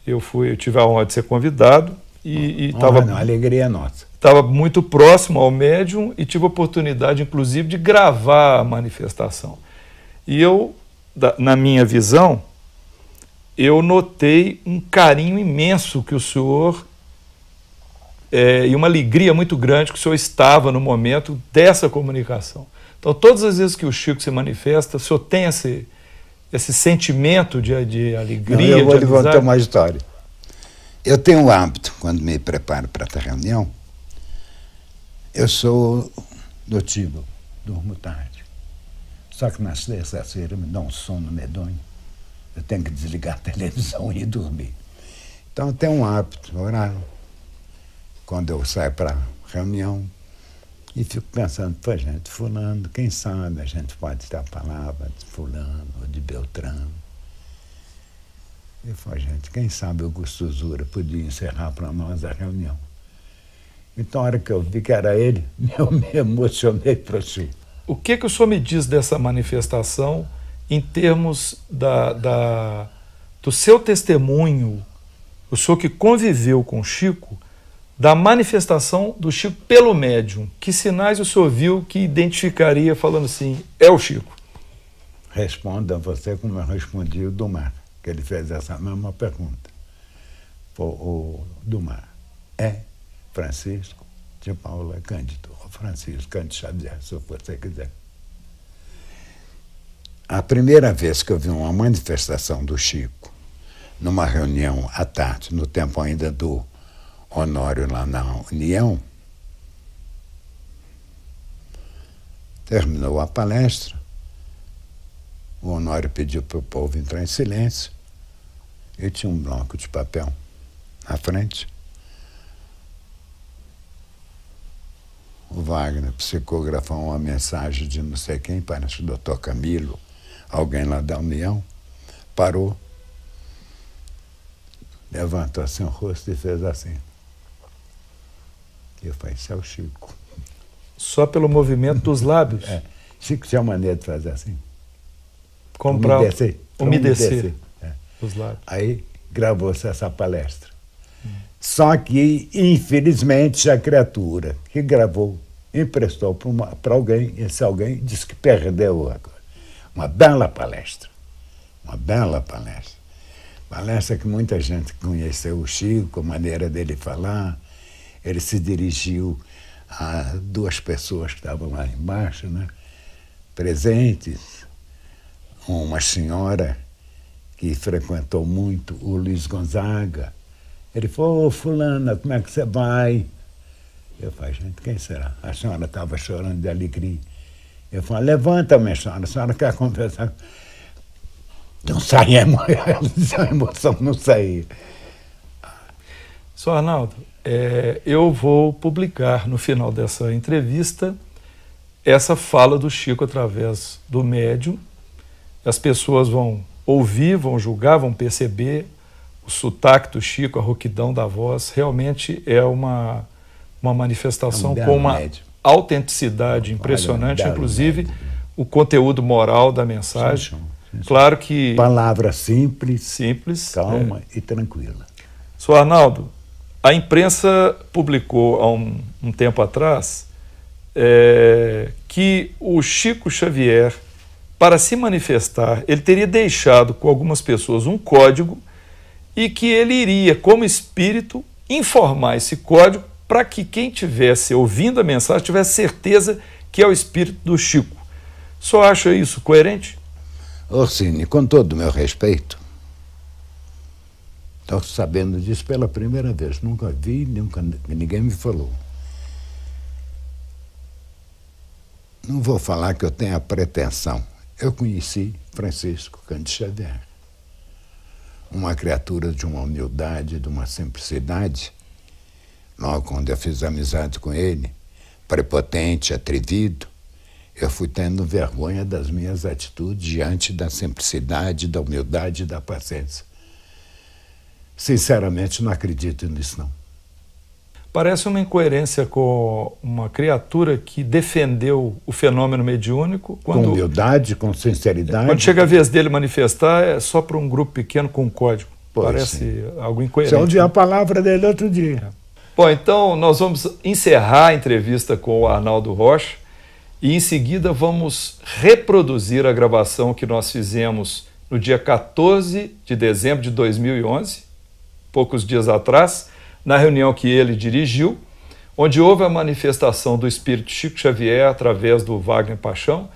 Eu tive a honra de ser convidado e estava... Uma alegria nossa. Estava muito próximo ao médium e tive a oportunidade, inclusive, de gravar a manifestação. E eu, na minha visão, eu notei um carinho imenso que o senhor, e uma alegria muito grande que o senhor estava no momento dessa comunicação. Então, todas as vezes que o Chico se manifesta, o senhor tem esse sentimento de alegria, eu vou de lhe contar uma história. Eu tenho um hábito, quando me preparo para essa reunião, eu sou do tipo, durmo tarde. Só que nas terças-feiras me dá um sono medonho. Eu tenho que desligar a televisão e ir dormir. Então eu tenho um hábito, orar. Quando eu saio para reunião, e fico pensando, pô, gente, fulano, quem sabe a gente pode ter a palavra de fulano ou de Beltrano. E falei, gente, quem sabe o Augusto Zura podia encerrar para nós a reunião. Então, a hora que eu vi que era ele, eu me emocionei para o Chico. O que o senhor me diz dessa manifestação em termos do seu testemunho, o senhor que conviveu com o Chico, da manifestação do Chico pelo médium? Que sinais o senhor viu que identificaria falando assim, é o Chico? Responda a você como eu respondi o Dumar, que ele fez essa mesma pergunta. O Dumar é Francisco de Paula Cândido, ou Francisco Cândido Xavier, se você quiser. A primeira vez que eu vi uma manifestação do Chico, numa reunião à tarde, no tempo ainda do Honório lá na União, terminou a palestra, o Honório pediu para o povo entrar em silêncio, e tinha um bloco de papel na frente. O Wagner psicografou uma mensagem de não sei quem, parece o doutor Camilo, alguém lá da União, parou, levantou assim o rosto e fez assim. E eu falei, isso é o Chico. Só pelo movimento dos lábios? Chico tinha maneira de fazer assim. Como para umedecer os lábios. Aí gravou-se essa palestra. Só que, infelizmente, a criatura que gravou emprestou para alguém, esse alguém disse que perdeu agora. Uma bela palestra. Uma bela palestra. Palestra que muita gente conheceu o Chico, a maneira dele falar. Ele se dirigiu a duas pessoas que estavam lá embaixo, né, presentes. Uma senhora que frequentou muito o Luiz Gonzaga. Ele falou, ô, fulana, como é que você vai? Eu falei, gente, quem será? A senhora estava chorando de alegria. Eu falei, levanta, minha senhora, a senhora quer conversar? Não saía, a emoção não saía. Sr. Arnaldo, eu vou publicar no final dessa entrevista essa fala do Chico através do médium. As pessoas vão ouvir, vão julgar, vão perceber o sotaque do Chico, a rouquidão da voz. Realmente é uma manifestação com uma autenticidade impressionante, inclusive o conteúdo moral da mensagem. Claro que... Palavra simples, calma e tranquila. Sr. Arnaldo, a imprensa publicou há um tempo atrás que o Chico Xavier, para se manifestar, ele teria deixado com algumas pessoas um código e que ele iria, como espírito, informar esse código para que quem estivesse ouvindo a mensagem tivesse certeza que é o espírito do Chico. Só acha isso coerente? Orsini, com todo o meu respeito, estou sabendo disso pela primeira vez. Nunca vi, ninguém me falou. Não vou falar que eu tenho a pretensão. Eu conheci Francisco Cândido Xavier. Uma criatura de uma humildade, de uma simplicidade. Logo quando eu fiz amizade com ele, prepotente, atrevido, eu fui tendo vergonha das minhas atitudes diante da simplicidade, da humildade e da paciência. Sinceramente, não acredito nisso, não. Parece uma incoerência com uma criatura que defendeu o fenômeno mediúnico. Com humildade, com sinceridade. Quando chega a vez dele manifestar, é só para um grupo pequeno com um código. Pois parece sim. Algo incoerente. Você ouviu a palavra dele outro dia. Bom, então nós vamos encerrar a entrevista com o Arnaldo Rocha e em seguida vamos reproduzir a gravação que nós fizemos no dia 14 de dezembro de 2011, poucos dias atrás, na reunião que ele dirigiu, onde houve a manifestação do espírito Chico Xavier através do Wagner Paixão,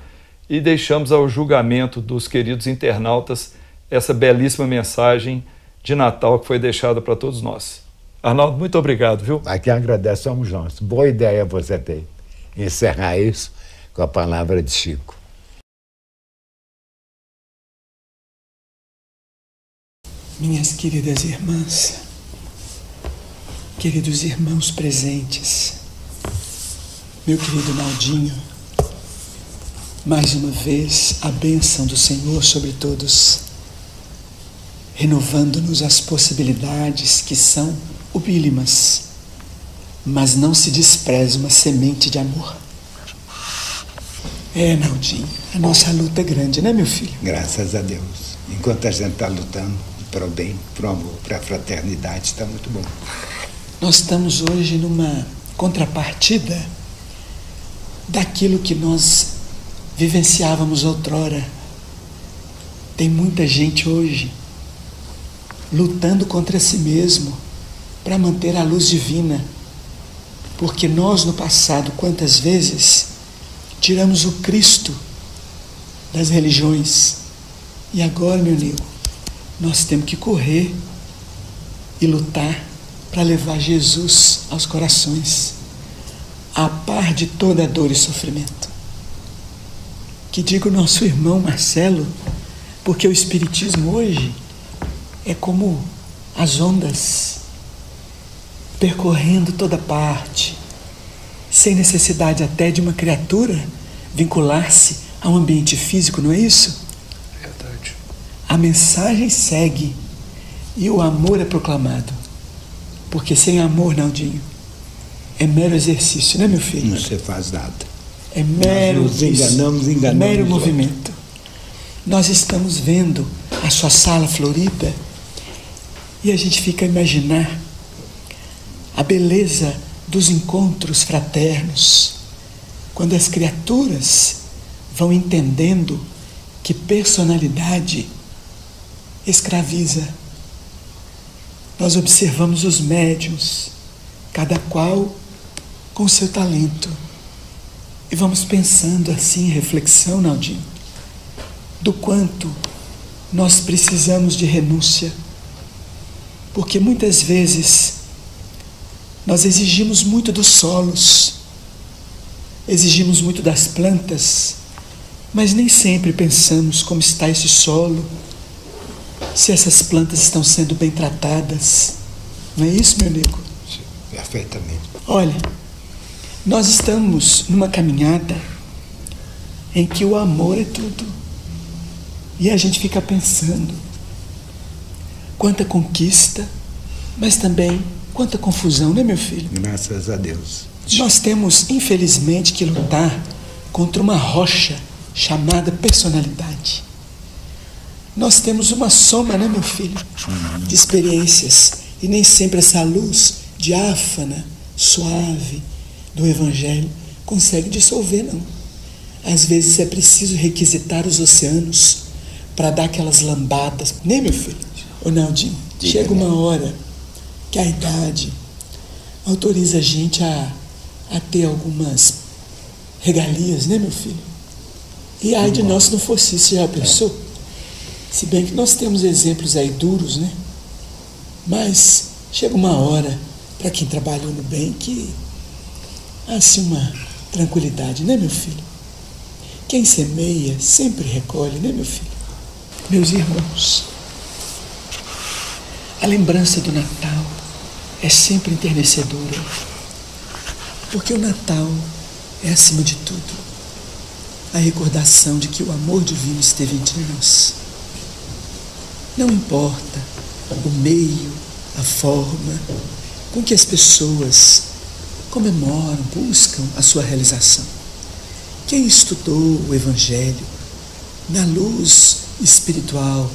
e deixamos ao julgamento dos queridos internautas essa belíssima mensagem de Natal que foi deixada para todos nós. Arnaldo, muito obrigado, viu? Aqui agradece, somos nós. Boa ideia você ter. Encerrar isso com a palavra de Chico. Minhas queridas irmãs, queridos irmãos presentes, meu querido Naldinho, mais uma vez a bênção do Senhor sobre todos, renovando-nos as possibilidades que são ubílimas, mas não se despreza uma semente de amor. Naldinho, a nossa luta é grande, né, meu filho? Graças a Deus. Enquanto a gente está lutando para o bem, para o amor, para a fraternidade, está muito bom. Nós estamos hoje numa contrapartida daquilo que nós vivenciávamos outrora. Tem muita gente hoje lutando contra si mesmo para manter a luz divina, porque nós no passado, quantas vezes tiramos o Cristo das religiões, e agora, meu amigo, nós temos que correr e lutar para levar Jesus aos corações, a par de toda dor e sofrimento. Que diga o nosso irmão Marcelo, porque o Espiritismo hoje é como as ondas, percorrendo toda parte, sem necessidade até de uma criatura vincular-se a um ambiente físico, não é isso? Verdade. A mensagem segue e o amor é proclamado. Porque sem amor, Naldinho, é mero exercício, né, meu filho? Não se faz nada. É mero, nós nos enganamos mero movimento. Nós estamos vendo a sua sala florida e a gente fica a imaginar a beleza dos encontros fraternos, quando as criaturas vão entendendo que personalidade escraviza. Nós observamos os médiuns, cada qual com seu talento, e vamos pensando assim em reflexão, Naldinho, do quanto nós precisamos de renúncia, porque muitas vezes nós exigimos muito dos solos, exigimos muito das plantas, mas nem sempre pensamos como está esse solo, se essas plantas estão sendo bem tratadas. Não é isso, meu amigo? Sim, perfeitamente. Olha, nós estamos numa caminhada em que o amor é tudo. E a gente fica pensando quanta conquista, mas também quanta confusão, né, meu filho? Graças a Deus. Nós temos, infelizmente, que lutar contra uma rocha chamada personalidade. Nós temos uma soma, né, meu filho, de experiências, e nem sempre essa luz diáfana, suave do Evangelho consegue dissolver, não. Às vezes é preciso requisitar os oceanos para dar aquelas lambadas, né, meu filho? Naldinho, chega uma hora que a idade autoriza a gente a ter algumas regalias, né, meu filho? E ai de nós se não fosse isso, já pensou? Se bem que nós temos exemplos aí duros, né? Mas chega uma hora, para quem trabalhou no bem, que há assim uma tranquilidade, né, meu filho? Quem semeia sempre recolhe, né, meu filho? Meus irmãos, a lembrança do Natal é sempre enternecedora, porque o Natal é, acima de tudo, a recordação de que o amor divino esteve entre nós. Não importa o meio, a forma com que as pessoas comemoram, buscam a sua realização. Quem estudou o Evangelho na luz espiritual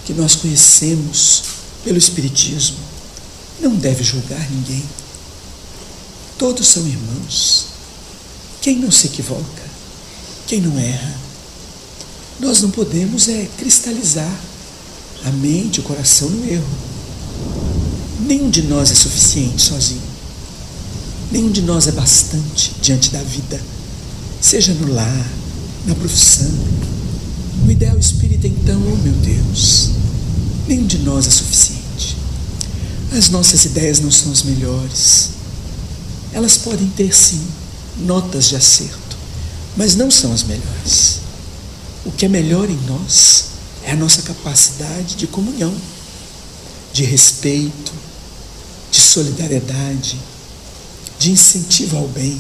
que nós conhecemos pelo Espiritismo não deve julgar ninguém. Todos são irmãos. Quem não se equivoca? Quem não erra? Nós não podemos cristalizar a mente, o coração no erro. Nenhum de nós é suficiente sozinho. Nenhum de nós é bastante diante da vida, seja no lar, na profissão. No ideal espírita, então, oh meu Deus, nenhum de nós é suficiente. As nossas ideias não são as melhores. Elas podem ter, sim, notas de acerto, mas não são as melhores. O que é melhor em nós é a nossa capacidade de comunhão, de respeito, de solidariedade, de incentivo ao bem.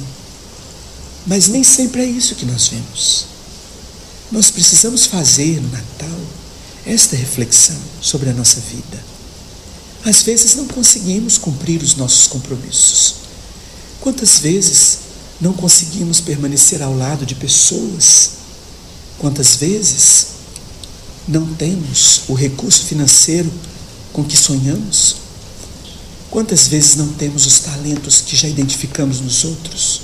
Mas nem sempre é isso que nós vemos. Nós precisamos fazer no Natal esta reflexão sobre a nossa vida. Às vezes não conseguimos cumprir os nossos compromissos. Quantas vezes não conseguimos permanecer ao lado de pessoas? Quantas vezes não temos o recurso financeiro com que sonhamos? Quantas vezes não temos os talentos que já identificamos nos outros?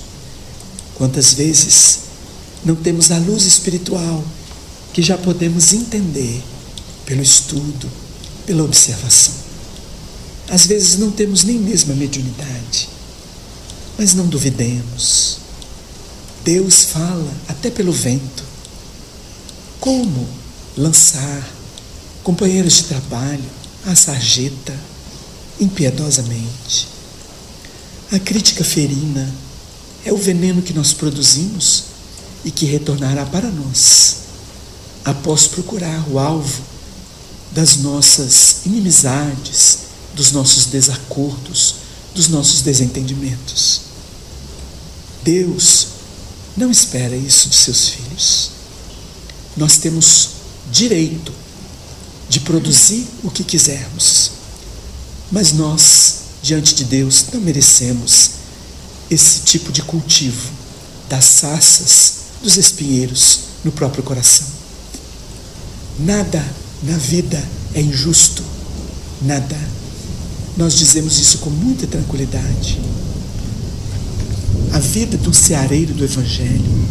Quantas vezes não temos a luz espiritual que já podemos entender pelo estudo, pela observação? Às vezes não temos nem mesmo a mediunidade, mas não duvidemos. Deus fala até pelo vento. Como lançar companheiros de trabalho à sarjeta impiedosamente? A crítica ferina é o veneno que nós produzimos e que retornará para nós após procurar o alvo das nossas inimizades, dos nossos desacordos, dos nossos desentendimentos. Deus não espera isso de seus filhos. Nós temos direito de produzir o que quisermos, mas nós, diante de Deus, não merecemos esse tipo de cultivo das sarças, dos espinheiros no próprio coração. Nada na vida é injusto, nada. Nós dizemos isso com muita tranquilidade. A vida do ceareiro do Evangelho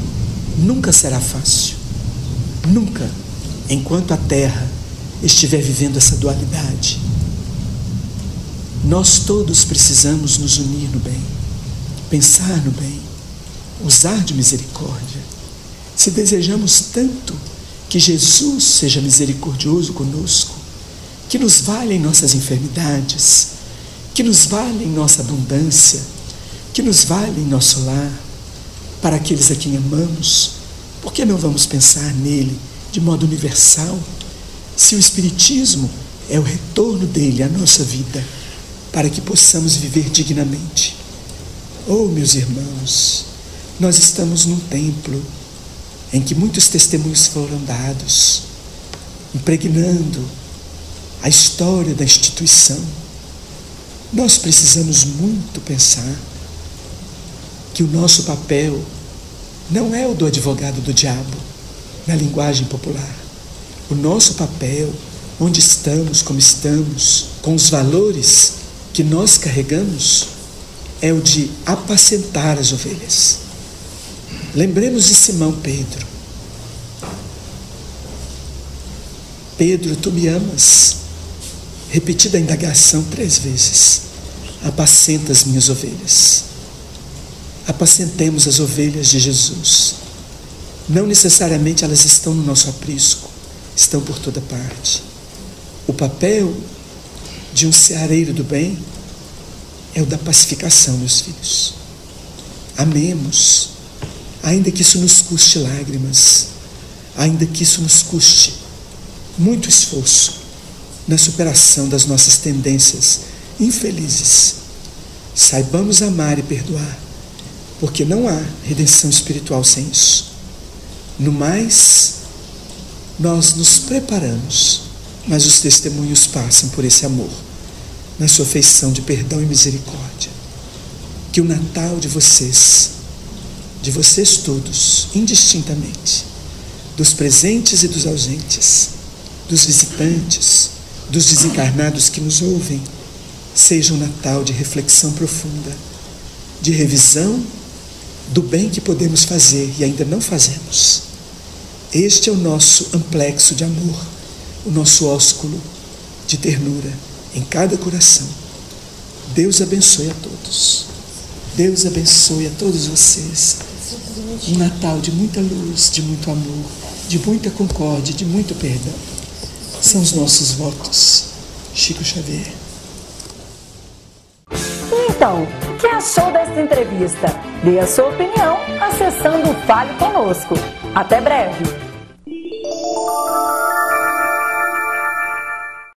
nunca será fácil. Nunca, enquanto a terra estiver vivendo essa dualidade. Nós todos precisamos nos unir no bem, pensar no bem, usar de misericórdia. Se desejamos tanto que Jesus seja misericordioso conosco, que nos valha em nossas enfermidades, que nos valha em nossa abundância, que nos valha em nosso lar, para aqueles a quem amamos, por que não vamos pensar nele de modo universal, se o Espiritismo é o retorno dele à nossa vida, para que possamos viver dignamente? Oh, meus irmãos, nós estamos num templo em que muitos testemunhos foram dados, impregnando a história da instituição. Nós precisamos muito pensar que o nosso papel não é o do advogado do diabo, na linguagem popular. O nosso papel, onde estamos, como estamos, com os valores que nós carregamos, é o de apacentar as ovelhas. Lembremos de Simão Pedro. Pedro, tu me amas? repetida a indagação 3 vezes: apacenta as minhas ovelhas. Apacentemos as ovelhas de Jesus. Não necessariamente elas estão no nosso aprisco, estão por toda parte. O papel de um ceareiro do bem é o da pacificação, meus filhos. Amemos, ainda que isso nos custe lágrimas, ainda que isso nos custe muito esforço na superação das nossas tendências infelizes. Saibamos amar e perdoar, porque não há redenção espiritual sem isso. No mais, nós nos preparamos, mas os testemunhos passam por esse amor, na sua feição de perdão e misericórdia. Que o Natal de vocês todos, indistintamente, dos presentes e dos ausentes, dos visitantes, dos desencarnados que nos ouvem, seja um Natal de reflexão profunda, de revisão do bem que podemos fazer e ainda não fazemos. Este é o nosso amplexo de amor, o nosso ósculo de ternura em cada coração. Deus abençoe a todos. Deus abençoe a todos vocês. Um Natal de muita luz, de muito amor, de muita concórdia, de muito perdão. São os nossos votos. Chico Xavier. Então, o que achou desta entrevista? Dê a sua opinião acessando o Fale Conosco. Até breve!